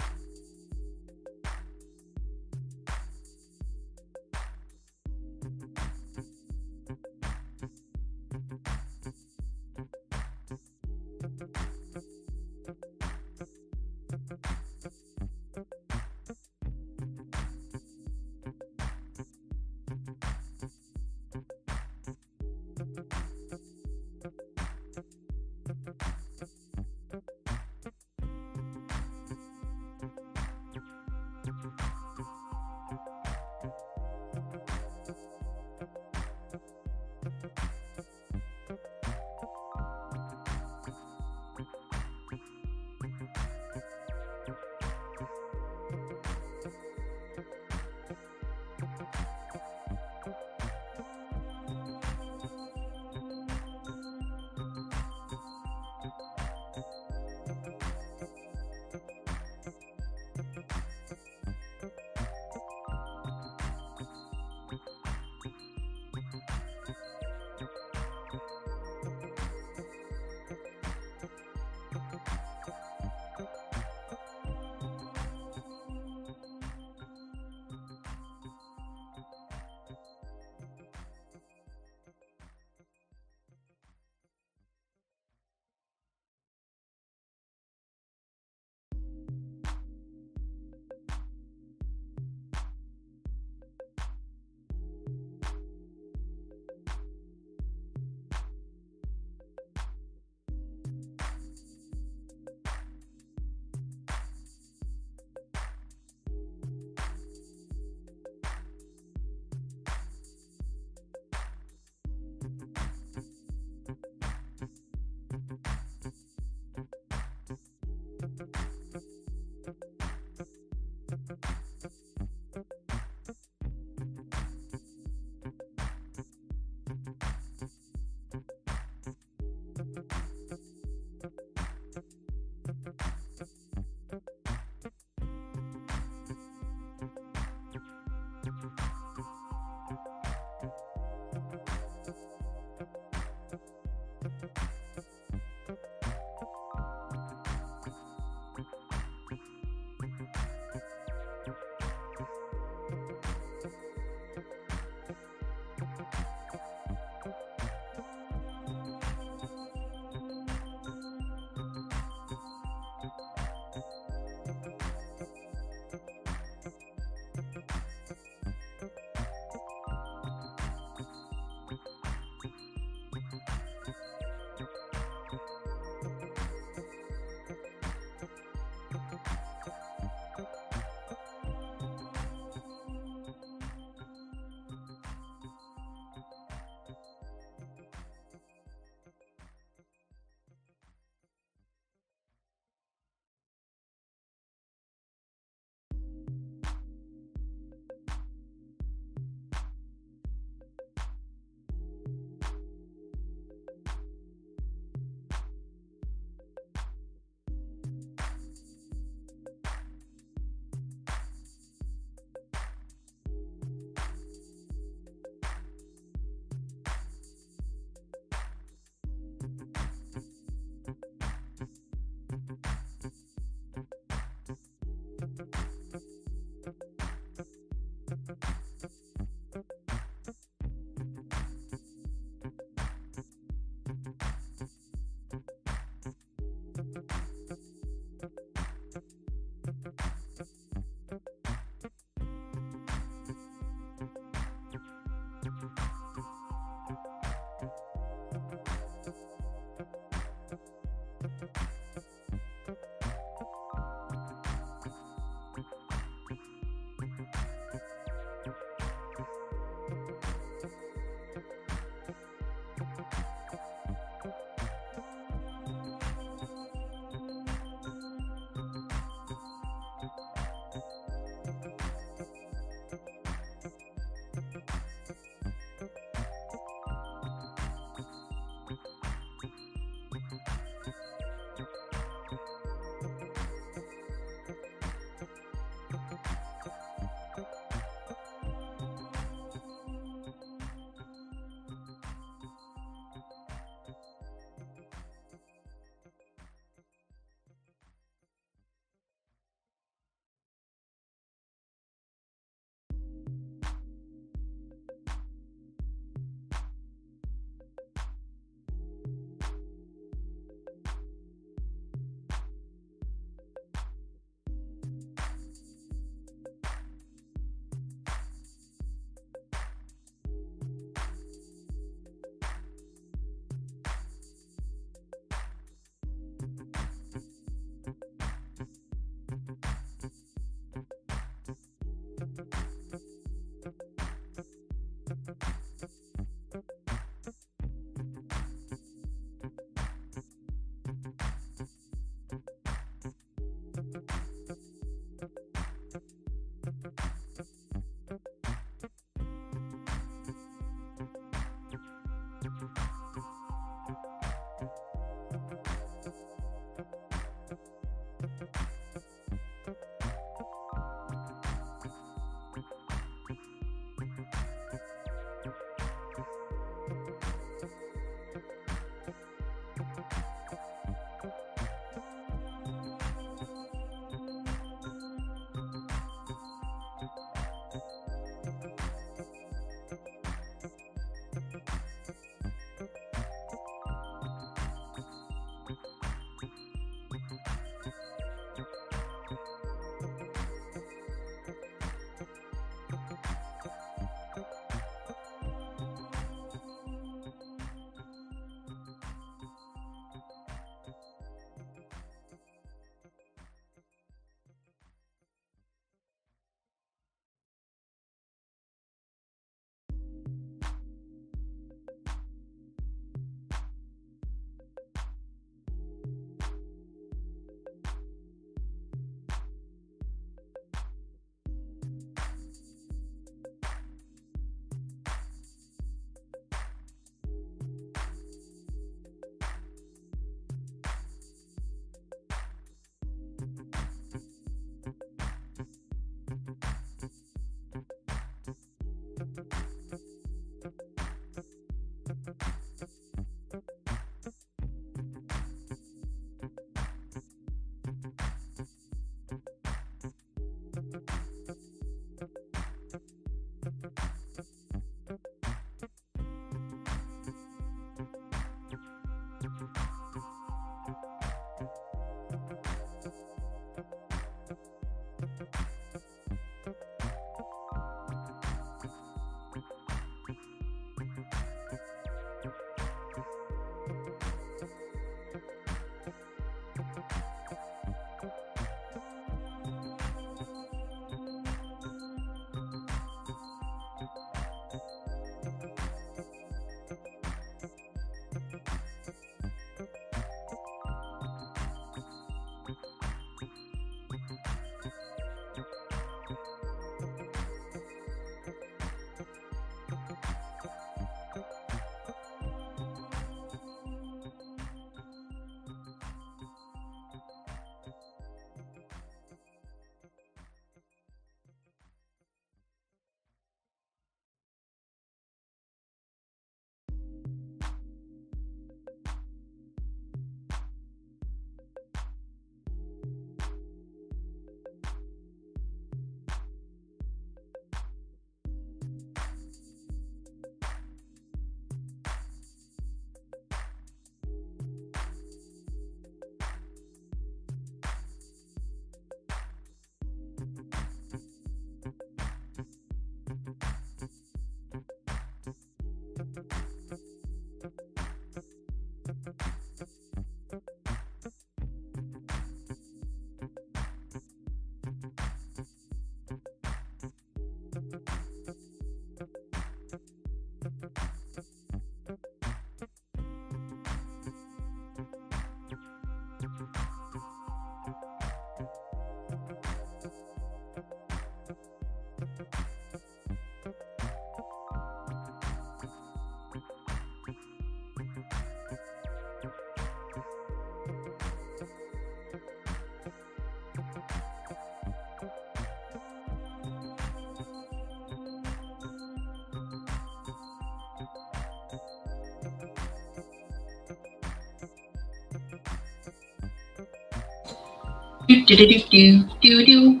Speaker 1: Do do do do do do.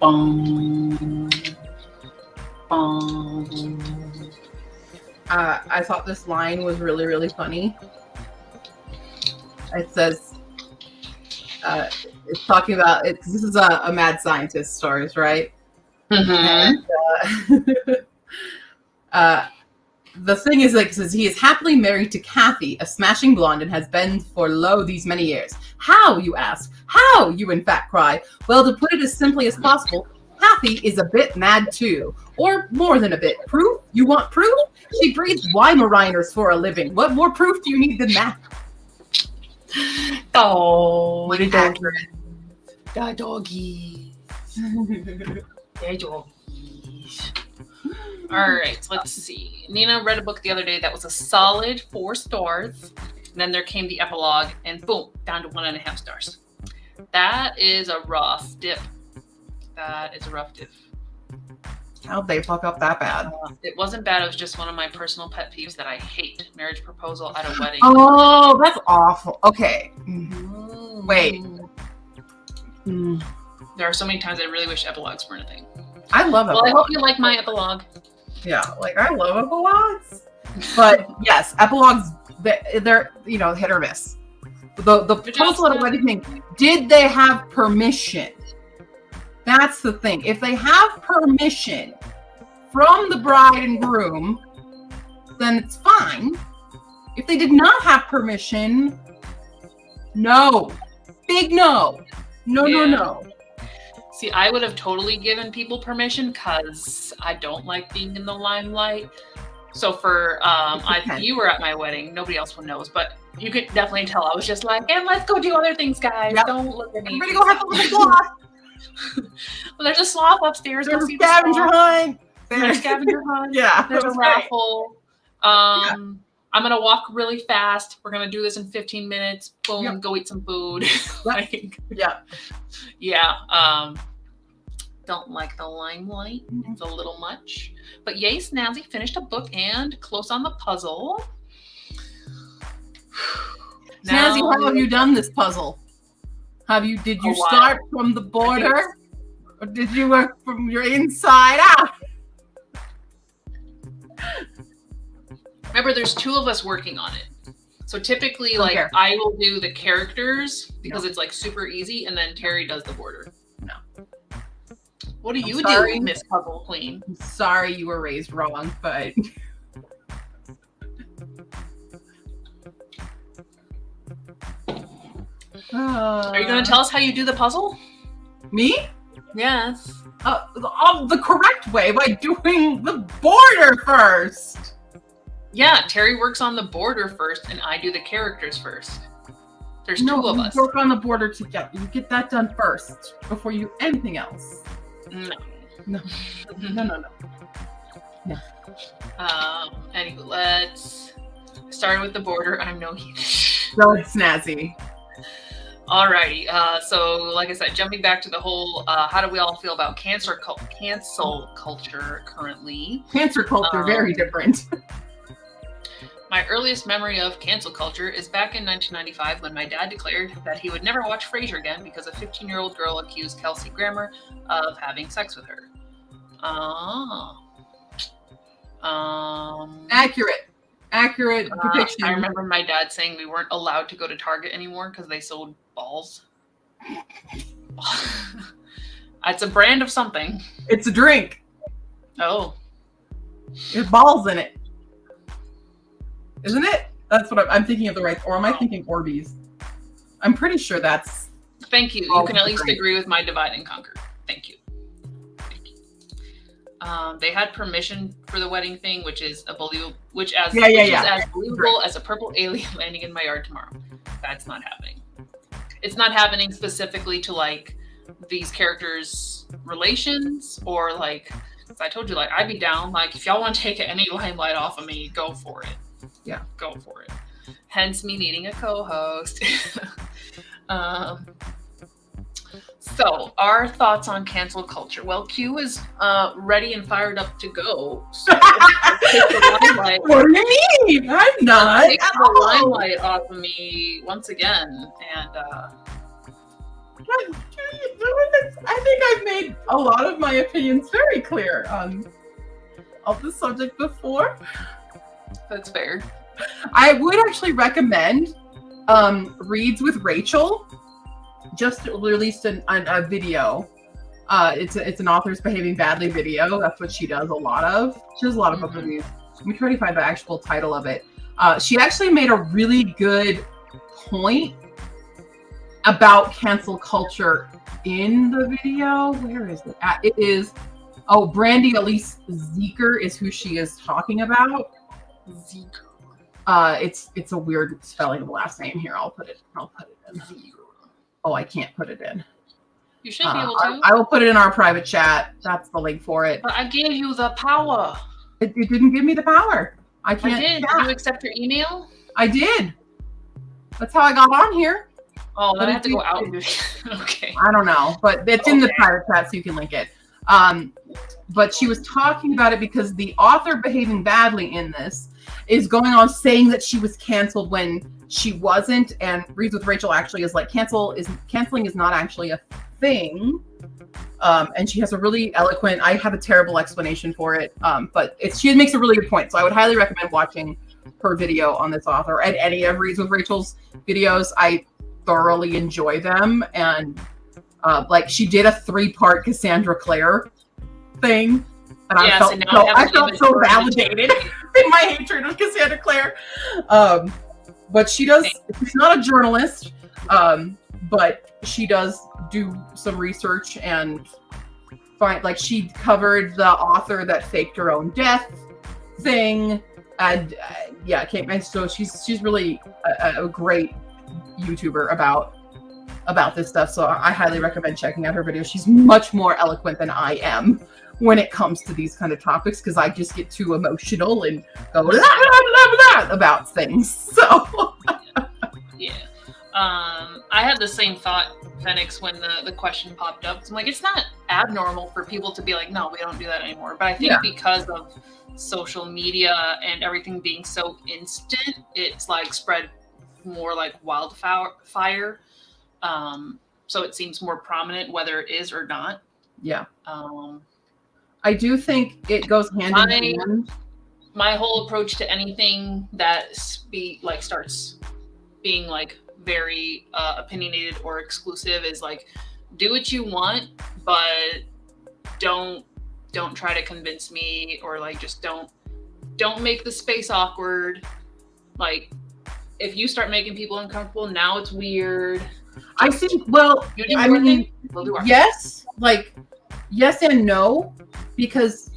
Speaker 1: Bong. Bong.
Speaker 2: I thought this line was really, really funny. It says, it's talking about, this is a mad scientist stories, right?
Speaker 1: Mm-hmm.
Speaker 2: And, the thing is, like, it says he is happily married to Kathy, a smashing blonde, and has been for lo these many years. How, you ask? How, you in fact cry? Well, to put it as simply as possible, Kathy is a bit mad too. Or more than a bit. Proof? You want proof? She breeds Weimaraners for a living. What more proof do you need than that?
Speaker 1: Oh,
Speaker 2: Like
Speaker 1: the
Speaker 2: accurate.
Speaker 1: doggies. The doggies. All right, let's see. Nina read a book the other day that was a solid 4 stars. And then there came the epilogue, and boom, down to 1.5 stars. That is a rough dip. That is a rough dip.
Speaker 2: How'd they fuck up that bad?
Speaker 1: It wasn't bad. It was just one of my personal pet peeves that I hate. Marriage proposal at a wedding.
Speaker 2: Oh, that's awful. Okay.
Speaker 1: Mm.
Speaker 2: Wait.
Speaker 1: There are so many times I really wish epilogues weren't a thing.
Speaker 2: I love
Speaker 1: Well, I
Speaker 2: epilogues.
Speaker 1: hope you like my epilogue.
Speaker 2: Yeah, like I love epilogues. But yes, epilogues, they're hit or miss. The proposal at a wedding thing, did they have permission? That's the thing. If they have permission from the bride and groom, then it's fine. If they did not have permission, no. Big no. No,
Speaker 1: Yeah.
Speaker 2: no.
Speaker 1: See, I would have totally given people permission because I don't like being in the limelight. So for you were at my wedding, nobody else knows, but you could definitely tell I was just like, and let's go do other things, guys.
Speaker 2: Yep.
Speaker 1: Don't look at me.
Speaker 2: Everybody go have a little sloth.
Speaker 1: Well, there's a sloth upstairs. Go
Speaker 2: There's a
Speaker 1: see the
Speaker 2: scavenger
Speaker 1: sloth.
Speaker 2: hunt.
Speaker 1: There's a scavenger hunt.
Speaker 2: Yeah.
Speaker 1: There's a
Speaker 2: that's right.
Speaker 1: raffle. I'm gonna walk really fast. We're gonna do this in 15 minutes. Boom,
Speaker 2: Yep.
Speaker 1: go eat some food. Like,
Speaker 2: Yeah.
Speaker 1: yeah. Don't like the limelight. It's a little much. But yay, Snazzy finished a book and close on the puzzle.
Speaker 2: Snazzy, how have you done this puzzle? Did you start from the border? Or did you work from your inside out?
Speaker 1: Remember, there's 2 of us working on it. So typically,
Speaker 2: Okay.
Speaker 1: I will do the characters because it's like super easy, and then Terry does the border.
Speaker 2: No.
Speaker 1: What do you
Speaker 2: sorry.
Speaker 1: do, Miss Puzzle Queen?
Speaker 2: I'm sorry you were raised wrong, but
Speaker 1: Are you going to tell us how you do the puzzle?
Speaker 2: me?
Speaker 1: Yes.
Speaker 2: The correct way by doing the border first.
Speaker 1: Yeah, Terry works on the border first, and I do the characters first. There's 2 of us.
Speaker 2: Work on the border together. You get that done first before you do anything else.
Speaker 1: No.
Speaker 2: No.
Speaker 1: Anyway, let's start with the border. I'm no heathen.
Speaker 2: So it's Snazzy.
Speaker 1: Alrighty. So, like I said, jumping back to the whole, how do we all feel about cancel culture currently?
Speaker 2: Cancer culture, very different.
Speaker 1: My earliest memory of cancel culture is back in 1995 when my dad declared that he would never watch Frasier again because a 15-year-old girl accused Kelsey Grammer of having sex with her.
Speaker 2: Accurate depiction.
Speaker 1: I remember my dad saying we weren't allowed to go to Target anymore because they sold balls. It's a brand of something.
Speaker 2: It's a drink.
Speaker 1: Oh.
Speaker 2: There's balls in it. Isn't it? That's what I'm thinking of the right. Or am I thinking Orbeez? I'm pretty sure that's.
Speaker 1: Thank you. You can at least agree with my divide and conquer. Thank you. They had permission for the wedding thing, which is as believable as a purple alien landing in my yard tomorrow. That's not happening. It's not happening specifically to like these characters' relations or like. As I told you, like I'd be down. Like if y'all want to take any limelight off of me, go for it.
Speaker 2: Yeah,
Speaker 1: go for it. Hence me needing a co-host. So, our thoughts on cancel culture. Well, Q is ready and fired up to go. So take the limelight.
Speaker 2: What do you mean? I'm not.
Speaker 1: Take the limelight off of me once again. And
Speaker 2: I think I've made a lot of my opinions very clear on the subject before.
Speaker 1: That's fair.
Speaker 2: I would actually recommend Reads with Rachel. Just released a video. It's an authors behaving badly video. That's what she does a lot of. She does a lot of book reviews. Let me try to find the actual title of it. She actually made a really good point about cancel culture in the video. Where is it? It is. Oh, Brandy Elise Zeker is who she is talking about.
Speaker 1: Zeker.
Speaker 2: It's a weird spelling of the last name here. I'll put it in. Oh, I can't put it in.
Speaker 1: You should be able to.
Speaker 2: I will put it in our private chat. That's the link for it.
Speaker 1: But I gave you the power.
Speaker 2: It didn't give me the power. I can't.
Speaker 1: I did. Did you accept your email?
Speaker 2: I did. That's how I got on here.
Speaker 1: Oh, then I have to go out and do it. Okay.
Speaker 2: I don't know, but it's in the private chat, so you can link it. But she was talking about it because the author behaving badly in this is going on saying that she was canceled when she wasn't, and Reads with Rachel actually is like canceling is not actually a thing. And she has a really eloquent, I have a terrible explanation for it, but she makes a really good point. So I would highly recommend watching her video on this author and any of Reads with Rachel's videos. I thoroughly enjoy them. And like she did a 3-part Cassandra Clare thing. And I felt so validated in my hatred of Cassandra Clare. But she's not a journalist, but she does do some research and find, like, she covered the author that faked her own death thing. And so she's really a great YouTuber about this stuff. So I highly recommend checking out her video. She's much more eloquent than I am when it comes to these kind of topics, because I just get too emotional and go blah, blah, blah, blah, about things. So
Speaker 1: yeah. I had the same thought, Phoenix, when the question popped up. I'm like, it's not abnormal for people to be like, no, we don't do that anymore. But I think because of social media and everything being so instant, it's like spread more like wildfire. So it seems more prominent whether it is or not.
Speaker 2: Yeah. I do think it goes hand in hand.
Speaker 1: My whole approach to anything that starts being like very opinionated or exclusive is like, do what you want, but don't try to convince me, or like just don't make the space awkward. Like, if you start making people uncomfortable, now it's weird.
Speaker 2: I think, well, I mean, yes, like, yes and no, because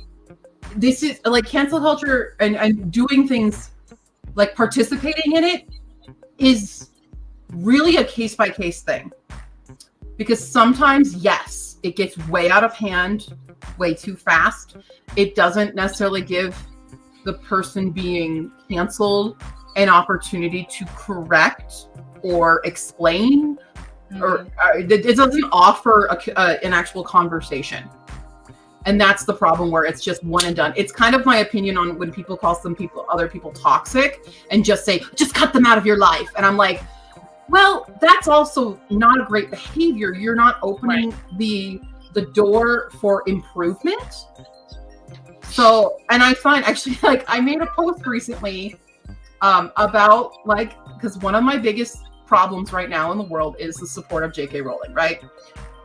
Speaker 2: this is like cancel culture and doing things, like participating in it is really a case-by-case thing. Because sometimes, yes, it gets way out of hand, way too fast. It doesn't necessarily give the person being canceled an opportunity to correct or explain, or it doesn't offer an actual conversation. And that's the problem, where it's just one and done. It's kind of my opinion on when people call other people toxic and just say, just cut them out of your life. And I'm like, well, that's also not a great behavior. You're not opening the door for improvement. So, and I find actually, like, I made a post recently about, like, because one of my biggest problems right now in the world is the support of J.K. Rowling, right?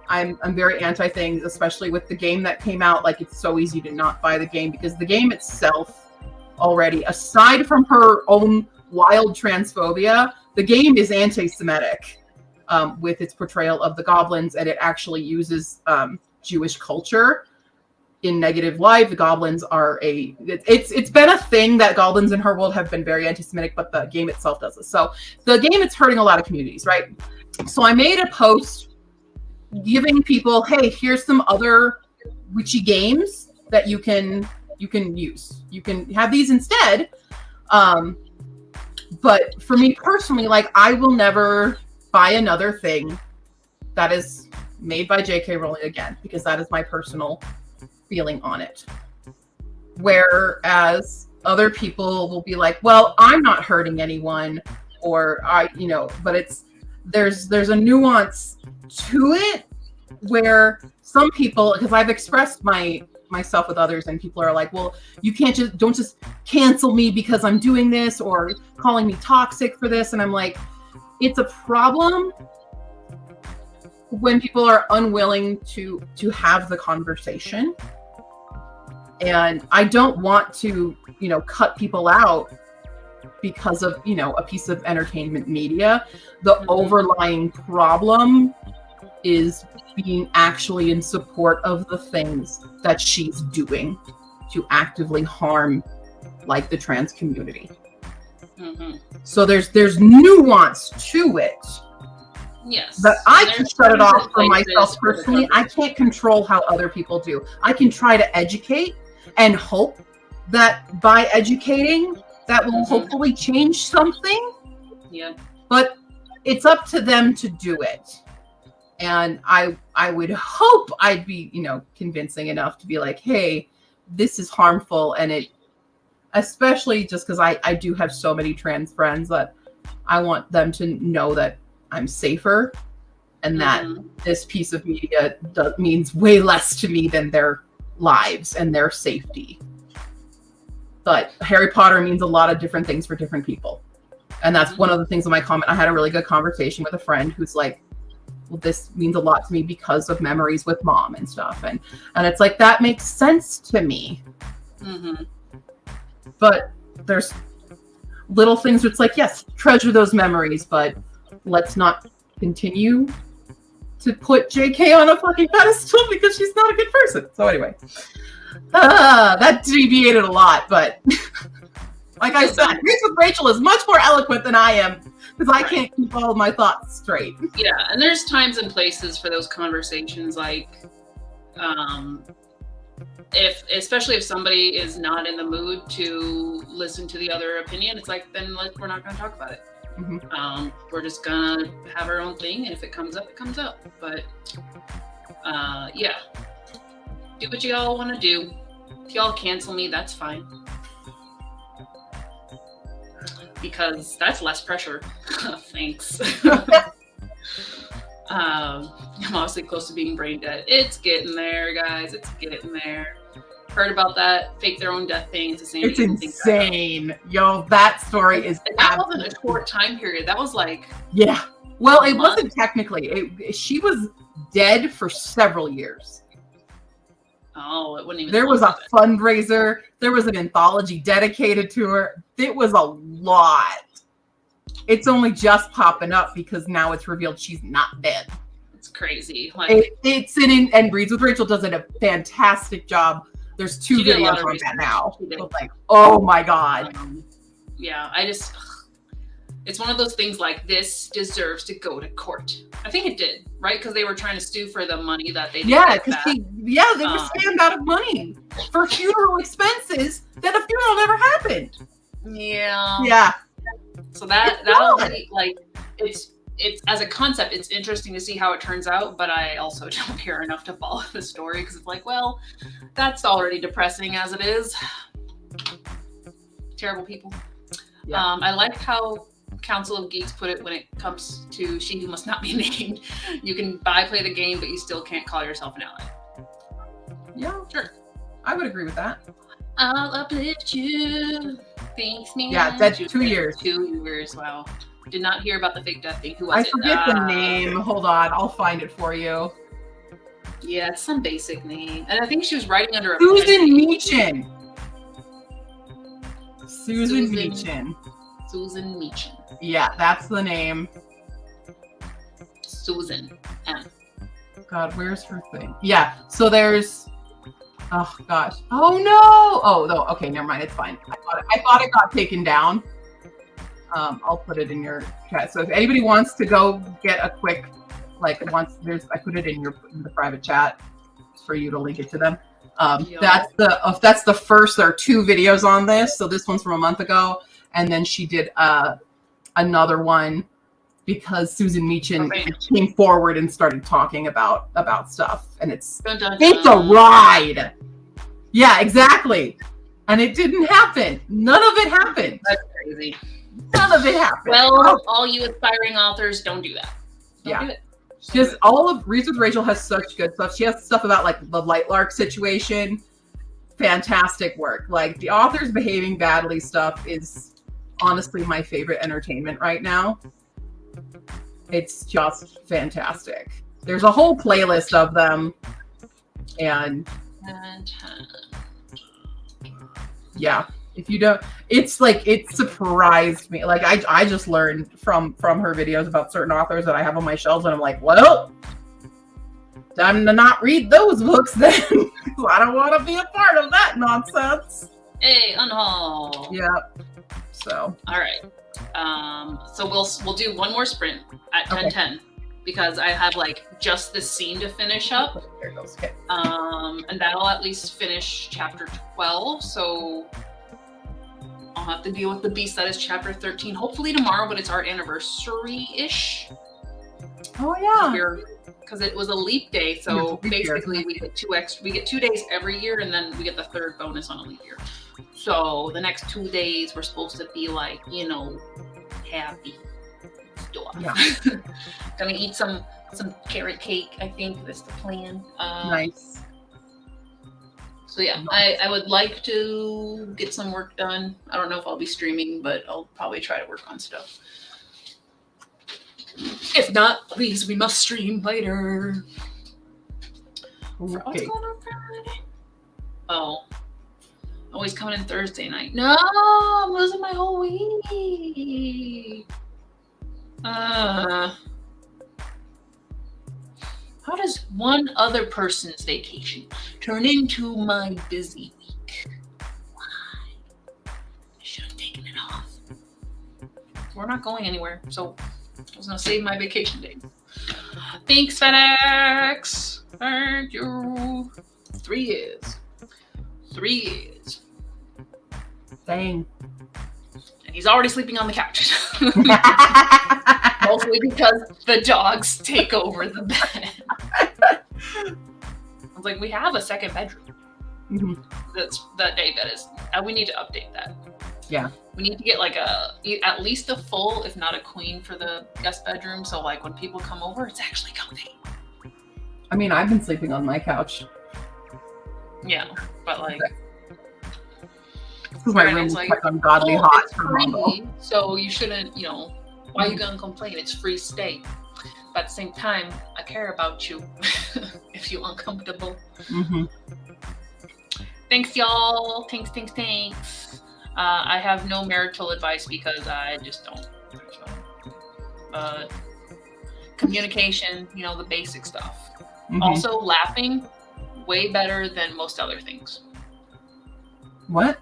Speaker 2: I'm very anti things, especially with the game that came out. Like, it's so easy to not buy the game because the game itself already, aside from her own wild transphobia, the game is anti-Semitic with its portrayal of the goblins, and it actually uses Jewish culture in negative light. The goblins are it's been a thing that goblins in her world have been very anti-Semitic, but the game itself does this. So the game, it's hurting a lot of communities, right? So I made a post giving people, hey, here's some other witchy games that you can use. You can have these instead. But for me personally, like, I will never buy another thing that is made by J.K. Rowling again, because that is my personal feeling on it. Whereas other people will be like, well, I'm not hurting anyone, or but there's a nuance to it where some people, because I've expressed myself with others, and people are like, well, you don't just cancel me because I'm doing this or calling me toxic for this. And I'm like, it's a problem when people are unwilling to have the conversation. And I don't want to, cut people out because of, a piece of entertainment media. The overlying problem is being actually in support of the things that she's doing to actively harm, like, the trans community. So there's nuance to it.
Speaker 1: Yes.
Speaker 2: But I can shut it off for myself personally. I can't control how other people do. I can try to educate and hope that by educating, that will hopefully change something.
Speaker 1: Yeah.
Speaker 2: But it's up to them to do it. And I would hope I'd be, convincing enough to be like, hey, this is harmful. And it, especially just because I do have so many trans friends, that I want them to know that I'm safer, and that this piece of media means way less to me than their lives and their safety. But Harry Potter means a lot of different things for different people. And that's one of the things in my comment. I had a really good conversation with a friend who's like, well, this means a lot to me because of memories with mom and stuff. And it's like, that makes sense to me. But there's little things where it's like, yes, treasure those memories, but let's not continue to put JK on a fucking pedestal because she's not a good person. So anyway, that deviated a lot, but like I said, Reads with Rachel is much more eloquent than I am, because I can't keep all of my thoughts straight.
Speaker 1: Yeah, and there's times and places for those conversations, like, especially if somebody is not in the mood to listen to the other opinion, it's like, then we're not going to talk about it. We're just gonna have our own thing, and if it comes up, it comes up. But yeah, do what y'all want to do. If y'all cancel me, that's fine, because that's less pressure. Thanks. I'm obviously close to being brain dead. It's getting there, guys. It's getting there. Heard about that fake their own death thing. It's the same.
Speaker 2: It's insane. Yo, that story is.
Speaker 1: That wasn't a short time period. That was like.
Speaker 2: Yeah. Well, it wasn't technically. She was dead for several years.
Speaker 1: Oh, it wouldn't even.
Speaker 2: There was a fundraiser. There was an anthology dedicated to her. It was a lot. It's only just popping up because now it's revealed she's not dead. It's
Speaker 1: crazy. Like
Speaker 2: it's and Reads with Rachel does a fantastic job. There's 2 videos on that now. Like, oh my God.
Speaker 1: Yeah, it's one of those things like, this deserves to go to court. I think it did, right? Because they were trying to sue for the money that they didn't get back.
Speaker 2: They were scammed out of money for funeral expenses that a funeral never happened.
Speaker 1: Yeah.
Speaker 2: Yeah.
Speaker 1: So that'll be like, it's as a concept, it's interesting to see how it turns out, but I also don't care enough to follow the story, because it's like, well, that's already depressing as it is. Terrible people. Yeah. I like how Council of Geeks put it when it comes to She Who Must Not Be Named. You can play the game, but you still can't call yourself an ally.
Speaker 2: Yeah, sure. I would agree with that.
Speaker 1: I'll uplift you. Thanks, man.
Speaker 2: Yeah, that's 2 years.
Speaker 1: 2 years. Wow. Did not hear about the fake death thing. Who was it?
Speaker 2: I forget the name. Hold on. I'll find it for you.
Speaker 1: Yeah, it's some basic name. And I think she was writing under a
Speaker 2: Susan Meechan. Susan Meechan.
Speaker 1: Susan Meechan.
Speaker 2: Yeah, that's the name.
Speaker 1: Susan M.
Speaker 2: God, where's her thing? Yeah, so there's... Oh, gosh. Oh, no! Oh, no. Okay, never mind. It's fine. I thought it got taken down. I'll put it in your chat. So if anybody wants to go get a quick, I put it in the private chat for you to link it to them. That's the first. There are 2 videos on this. So this one's from a month ago, and then she did another one because Susan Meechan came forward and started talking about stuff, and it's a ride. Yeah, exactly. And it didn't happen. None of it happened.
Speaker 1: That's crazy.
Speaker 2: None of it happened.
Speaker 1: Well, all you aspiring authors, don't do that. Don't do it.
Speaker 2: Just all of Reads with Rachel has such good stuff. She has stuff about like the Lightlark situation. Fantastic work. Like the authors behaving badly stuff is honestly my favorite entertainment right now. It's just fantastic. There's a whole playlist of them, and yeah, if you don't, it's like it surprised me. Like I just learned from her videos about certain authors that I have on my shelves, and I'm like, well, time to not read those books then. I don't want to be a part of that nonsense.
Speaker 1: Hey, unhaul.
Speaker 2: Yeah. So.
Speaker 1: All right. So we'll do one more sprint at 10:10 because I have like just the scene to finish up.
Speaker 2: There it goes. Okay.
Speaker 1: And that'll at least finish chapter 12. So I'll have to deal with the beast that is chapter 13. Hopefully tomorrow, but it's our anniversary-ish.
Speaker 2: Oh yeah.
Speaker 1: Because it was a leap day, so basically we get 2 days every year, and then we get the third bonus on a leap year. So the next 2 days we're supposed to be like, you know, happy stuff.
Speaker 2: Yeah.
Speaker 1: Gonna eat some carrot cake. I think that's the plan.
Speaker 2: Nice.
Speaker 1: So yeah, I would like to get some work done. I don't know if I'll be streaming, but I'll probably try to work on stuff. If not, please, we must stream later. What's going on Friday? Oh. Always coming in Thursday night. No, I'm losing my whole week. How does one other person's vacation turn into my busy week? Why? I should have taken it off. We're not going anywhere, so I was gonna save my vacation days. Thanks, FedEx. Thank you. 3 years. 3 years.
Speaker 2: Dang.
Speaker 1: And he's already sleeping on the couch. Mostly because the dogs take over the bed. I was like, we have a second bedroom.
Speaker 2: Mm-hmm.
Speaker 1: That day bed is. We need to update that.
Speaker 2: Yeah.
Speaker 1: We need to get like at least a full, if not a queen, for the guest bedroom. So like when people come over, it's actually comfy.
Speaker 2: I mean, I've been sleeping on my couch.
Speaker 1: Yeah, but like.
Speaker 2: Because my room is like ungodly hot for
Speaker 1: free, so you shouldn't, you know, why are you gonna complain? It's free stay. But at the same time, I care about you if you're uncomfortable.
Speaker 2: Mm-hmm.
Speaker 1: Thanks, y'all. Thanks. I have no marital advice because I just don't. Communication, you know, the basic stuff.
Speaker 2: Mm-hmm.
Speaker 1: Also, laughing, way better than most other things.
Speaker 2: What?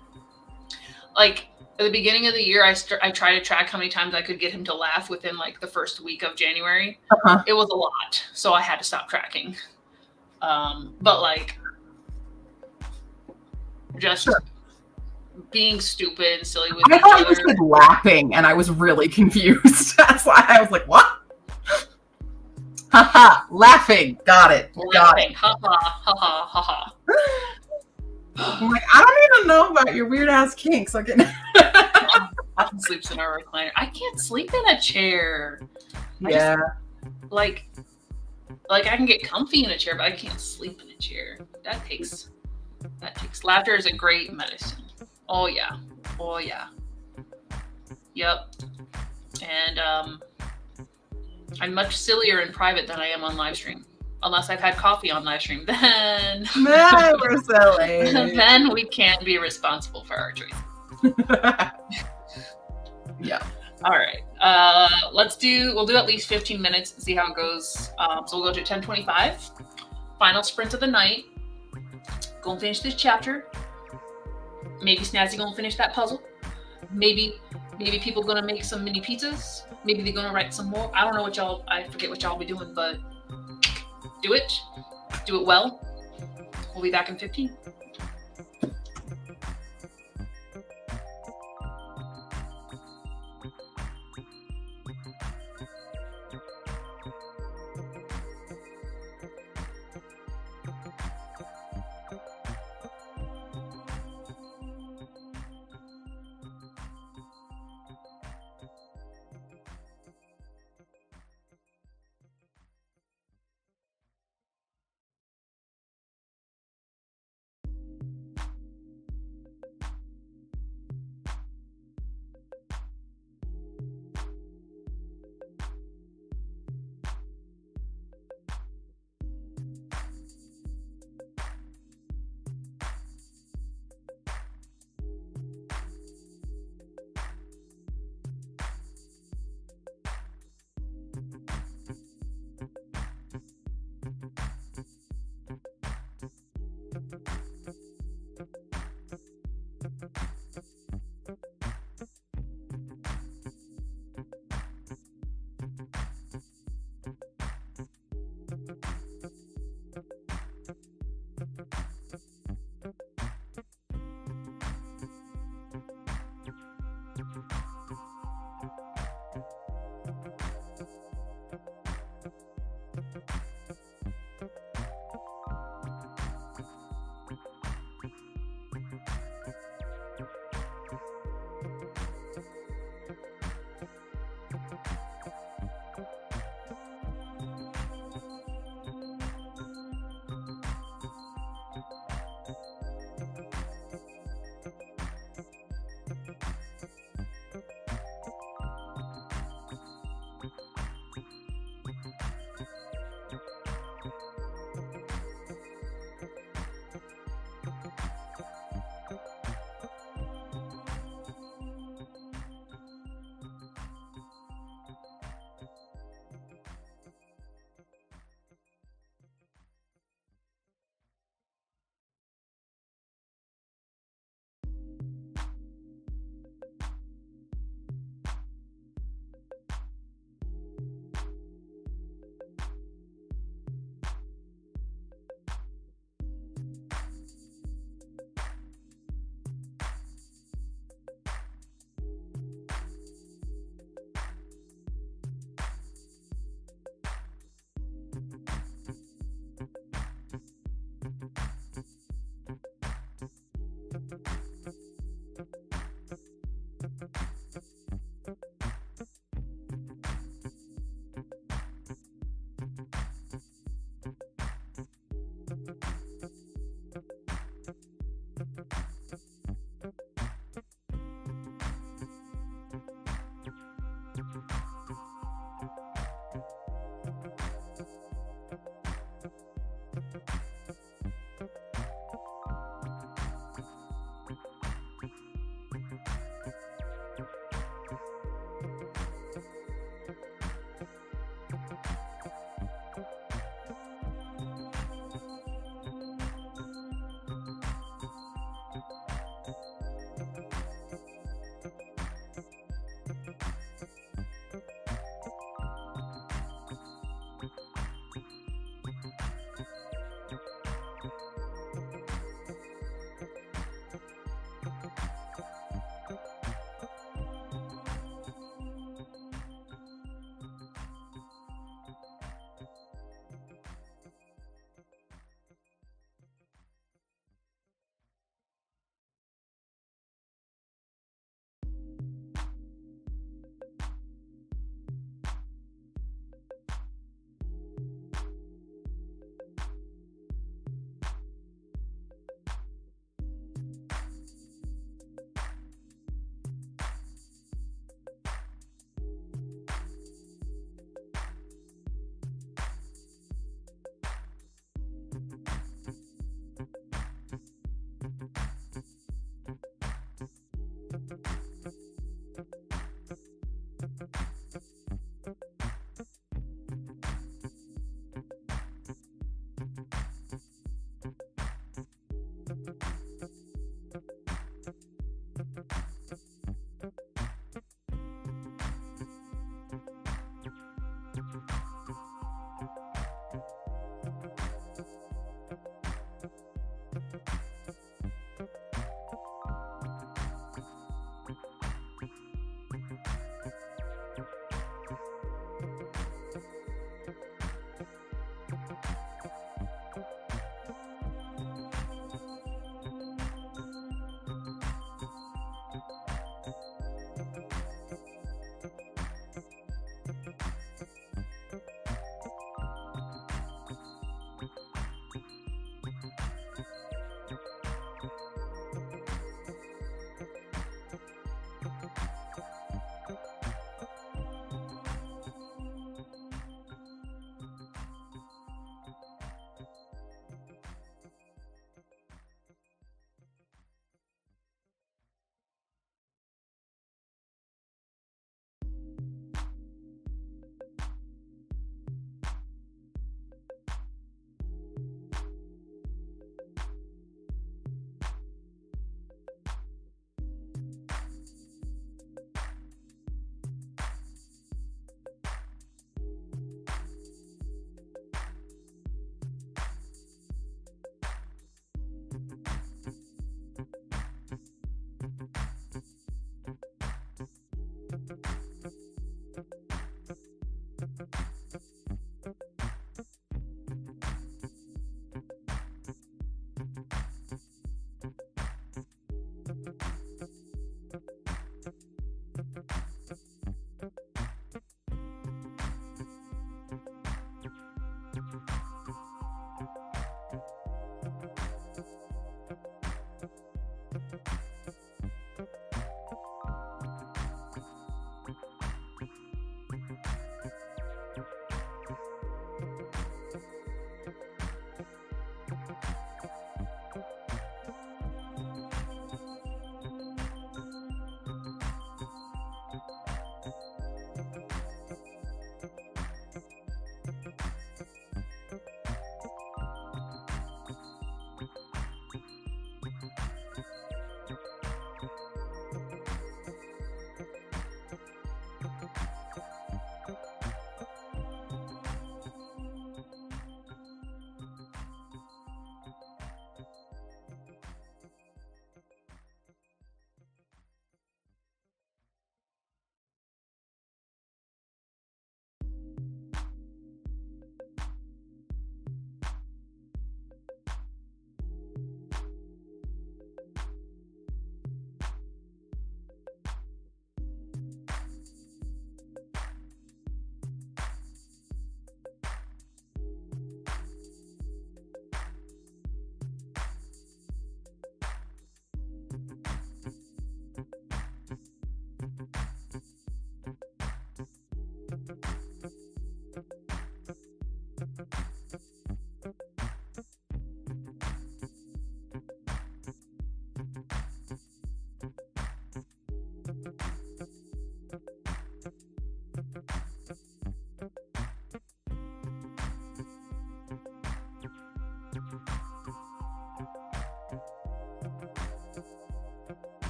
Speaker 1: Like, at the beginning of the year, I tried to track how many times I could get him to laugh within, like, the first week of January.
Speaker 2: Uh-huh.
Speaker 1: It was a lot, so I had to stop tracking. But, like, just being stupid and silly with
Speaker 2: I
Speaker 1: each
Speaker 2: thought you
Speaker 1: other.
Speaker 2: said laughing, and I was really confused. That's why I was like, what? Haha, laughing. Got it.
Speaker 1: Laughing. Ha ha, ha ha, ha ha.
Speaker 2: I'm like, I don't even know about your weird ass kinks. Like,
Speaker 1: Often sleeps in our recliner. I can't sleep in a chair.
Speaker 2: yeah.
Speaker 1: Like I can get comfy in a chair, but I can't sleep in a chair. That takes laughter is a great medicine. Oh yeah. Yep. And I'm much sillier in private than I am on live stream. Unless I've had coffee on live stream, then
Speaker 2: We're silly.
Speaker 1: then we can't be responsible for our choices.
Speaker 2: Yeah.
Speaker 1: All right. We'll do at least 15 minutes and see how it goes. So we'll go to 10:25. Final sprint of the night. Go and finish this chapter. Maybe Snazzy gonna finish that puzzle. Maybe people gonna make some mini pizzas. Maybe they're gonna write some more. I don't know I forget what y'all be doing, but do it well. We'll be back in 15.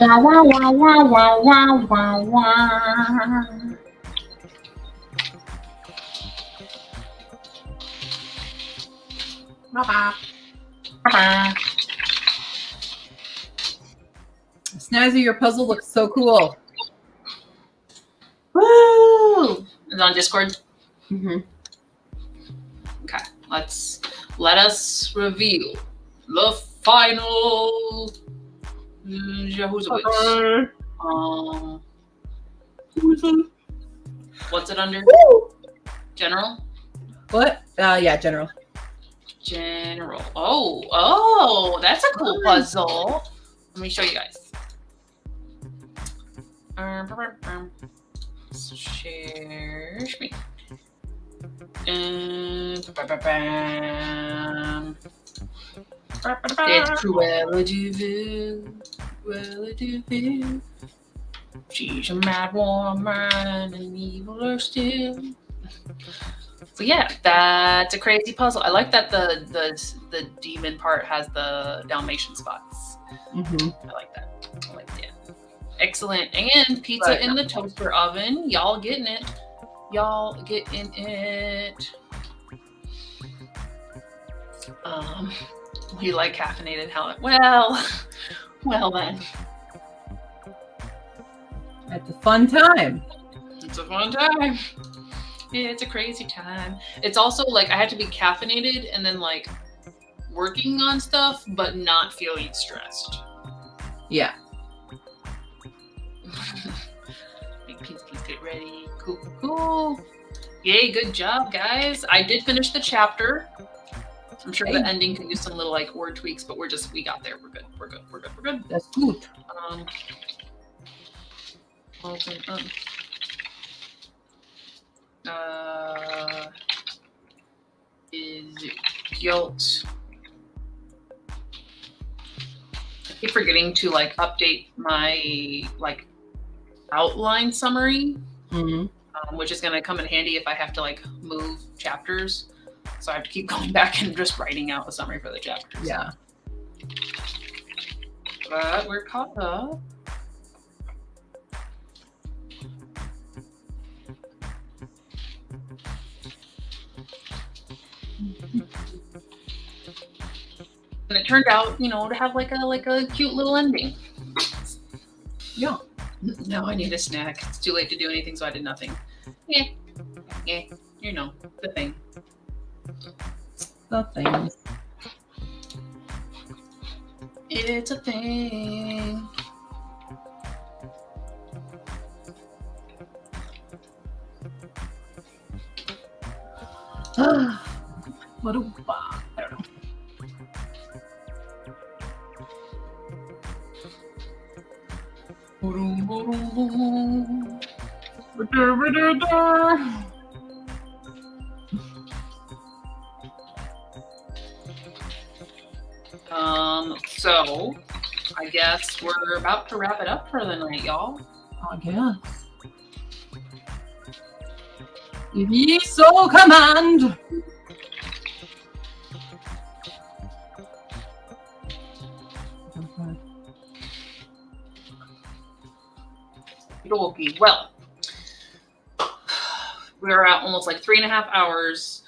Speaker 2: Wah, wah, wah, wah, wah, wah, wah, wah. Snazzy, your puzzle looks so cool.
Speaker 1: Woo! Is it on Discord?
Speaker 2: Mm-hmm.
Speaker 1: Okay, let us reveal the final Jehoshaphat. What's it under?
Speaker 2: Woo!
Speaker 1: General?
Speaker 2: What? Yeah, general.
Speaker 1: General. Oh, that's a cool puzzle. Let me show you guys. Share screen. It's Cruella Deville. She's a mad woman and evil still. So yeah, that's a crazy puzzle. I like that the demon part has the Dalmatian spots.
Speaker 2: Mm-hmm.
Speaker 1: I like that. Excellent. And pizza in the toaster oven. Y'all getting it. We like caffeinated hell. Well then.
Speaker 2: It's a fun time.
Speaker 1: It's a fun time. It's a crazy time. It's also like I had to be caffeinated and then like working on stuff, but not feeling stressed.
Speaker 2: Yeah.
Speaker 1: Please get ready. Cool. Yay, good job, guys. I did finish the chapter. I'm sure the ending can use some little like word tweaks, but we got there. We're good.
Speaker 2: That's good.
Speaker 1: Is guilt? I keep forgetting to like update my like outline summary, which is going to come in handy if I have to like move chapters. So I have to keep going back and just writing out a summary for the chapters.
Speaker 2: Yeah.
Speaker 1: But we're caught up. And it turned out, to have like a cute little ending.
Speaker 2: Yeah.
Speaker 1: Now I need a snack. It's too late to do anything, so I did nothing. Yeah. The thing.
Speaker 2: The thing.
Speaker 1: It's a thing.
Speaker 2: What a wow. I don't know.
Speaker 1: So I guess we're about to wrap it up for the night, y'all.
Speaker 2: I guess. If ye so command.
Speaker 1: Okay. Well, we're at almost like 3.5 hours.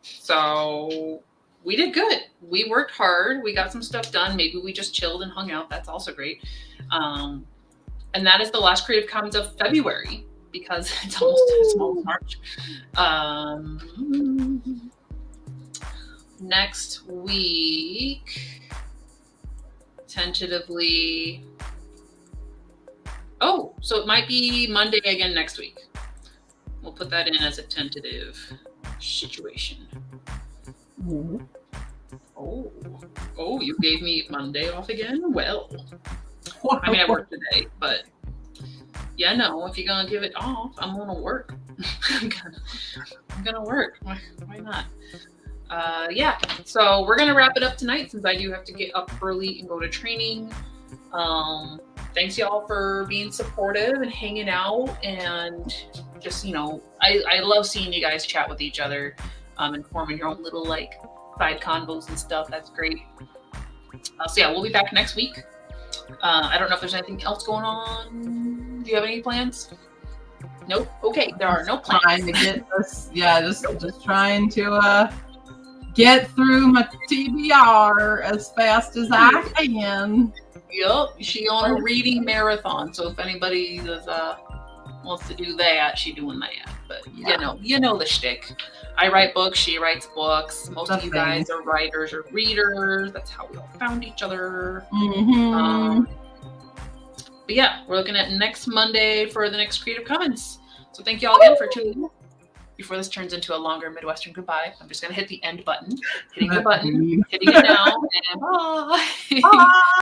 Speaker 1: So we did good. We worked hard. We got some stuff done. Maybe we just chilled and hung out. That's also great. And that is the last Creative Commons of February because it's almost March. Next week, tentatively. Oh, so it might be Monday again next week. We'll put that in as a tentative situation.
Speaker 2: Mm-hmm.
Speaker 1: Oh, you gave me Monday off again? Well, I mean, I worked today, but yeah, no, if you're going to give it off, I'm going to work. I'm going to work. Why not? Yeah, so we're going to wrap it up tonight since I do have to get up early and go to training. Thanks y'all for being supportive and hanging out and just, I love seeing you guys chat with each other and forming your own little like side convos and stuff. That's great. So yeah, we'll be back next week. I don't know if there's anything else going on. Do you have any plans? Nope. Okay, there are no plans.
Speaker 2: Trying to get this, yeah, just trying to get through my TBR as fast as I can.
Speaker 1: Yep, she on a reading marathon. So if anybody is, wants to do that, she doing that. But you know the shtick. I write books, she writes books. Most of you guys are writers or readers. That's how we all found each other.
Speaker 2: Mm-hmm.
Speaker 1: But yeah, we're looking at next Monday for the next Creative Commons. So thank you all again for tuning in. Before this turns into a longer Midwestern goodbye, I'm just going to hit the end button. Hitting the button, hitting it now, and bye.
Speaker 2: Bye.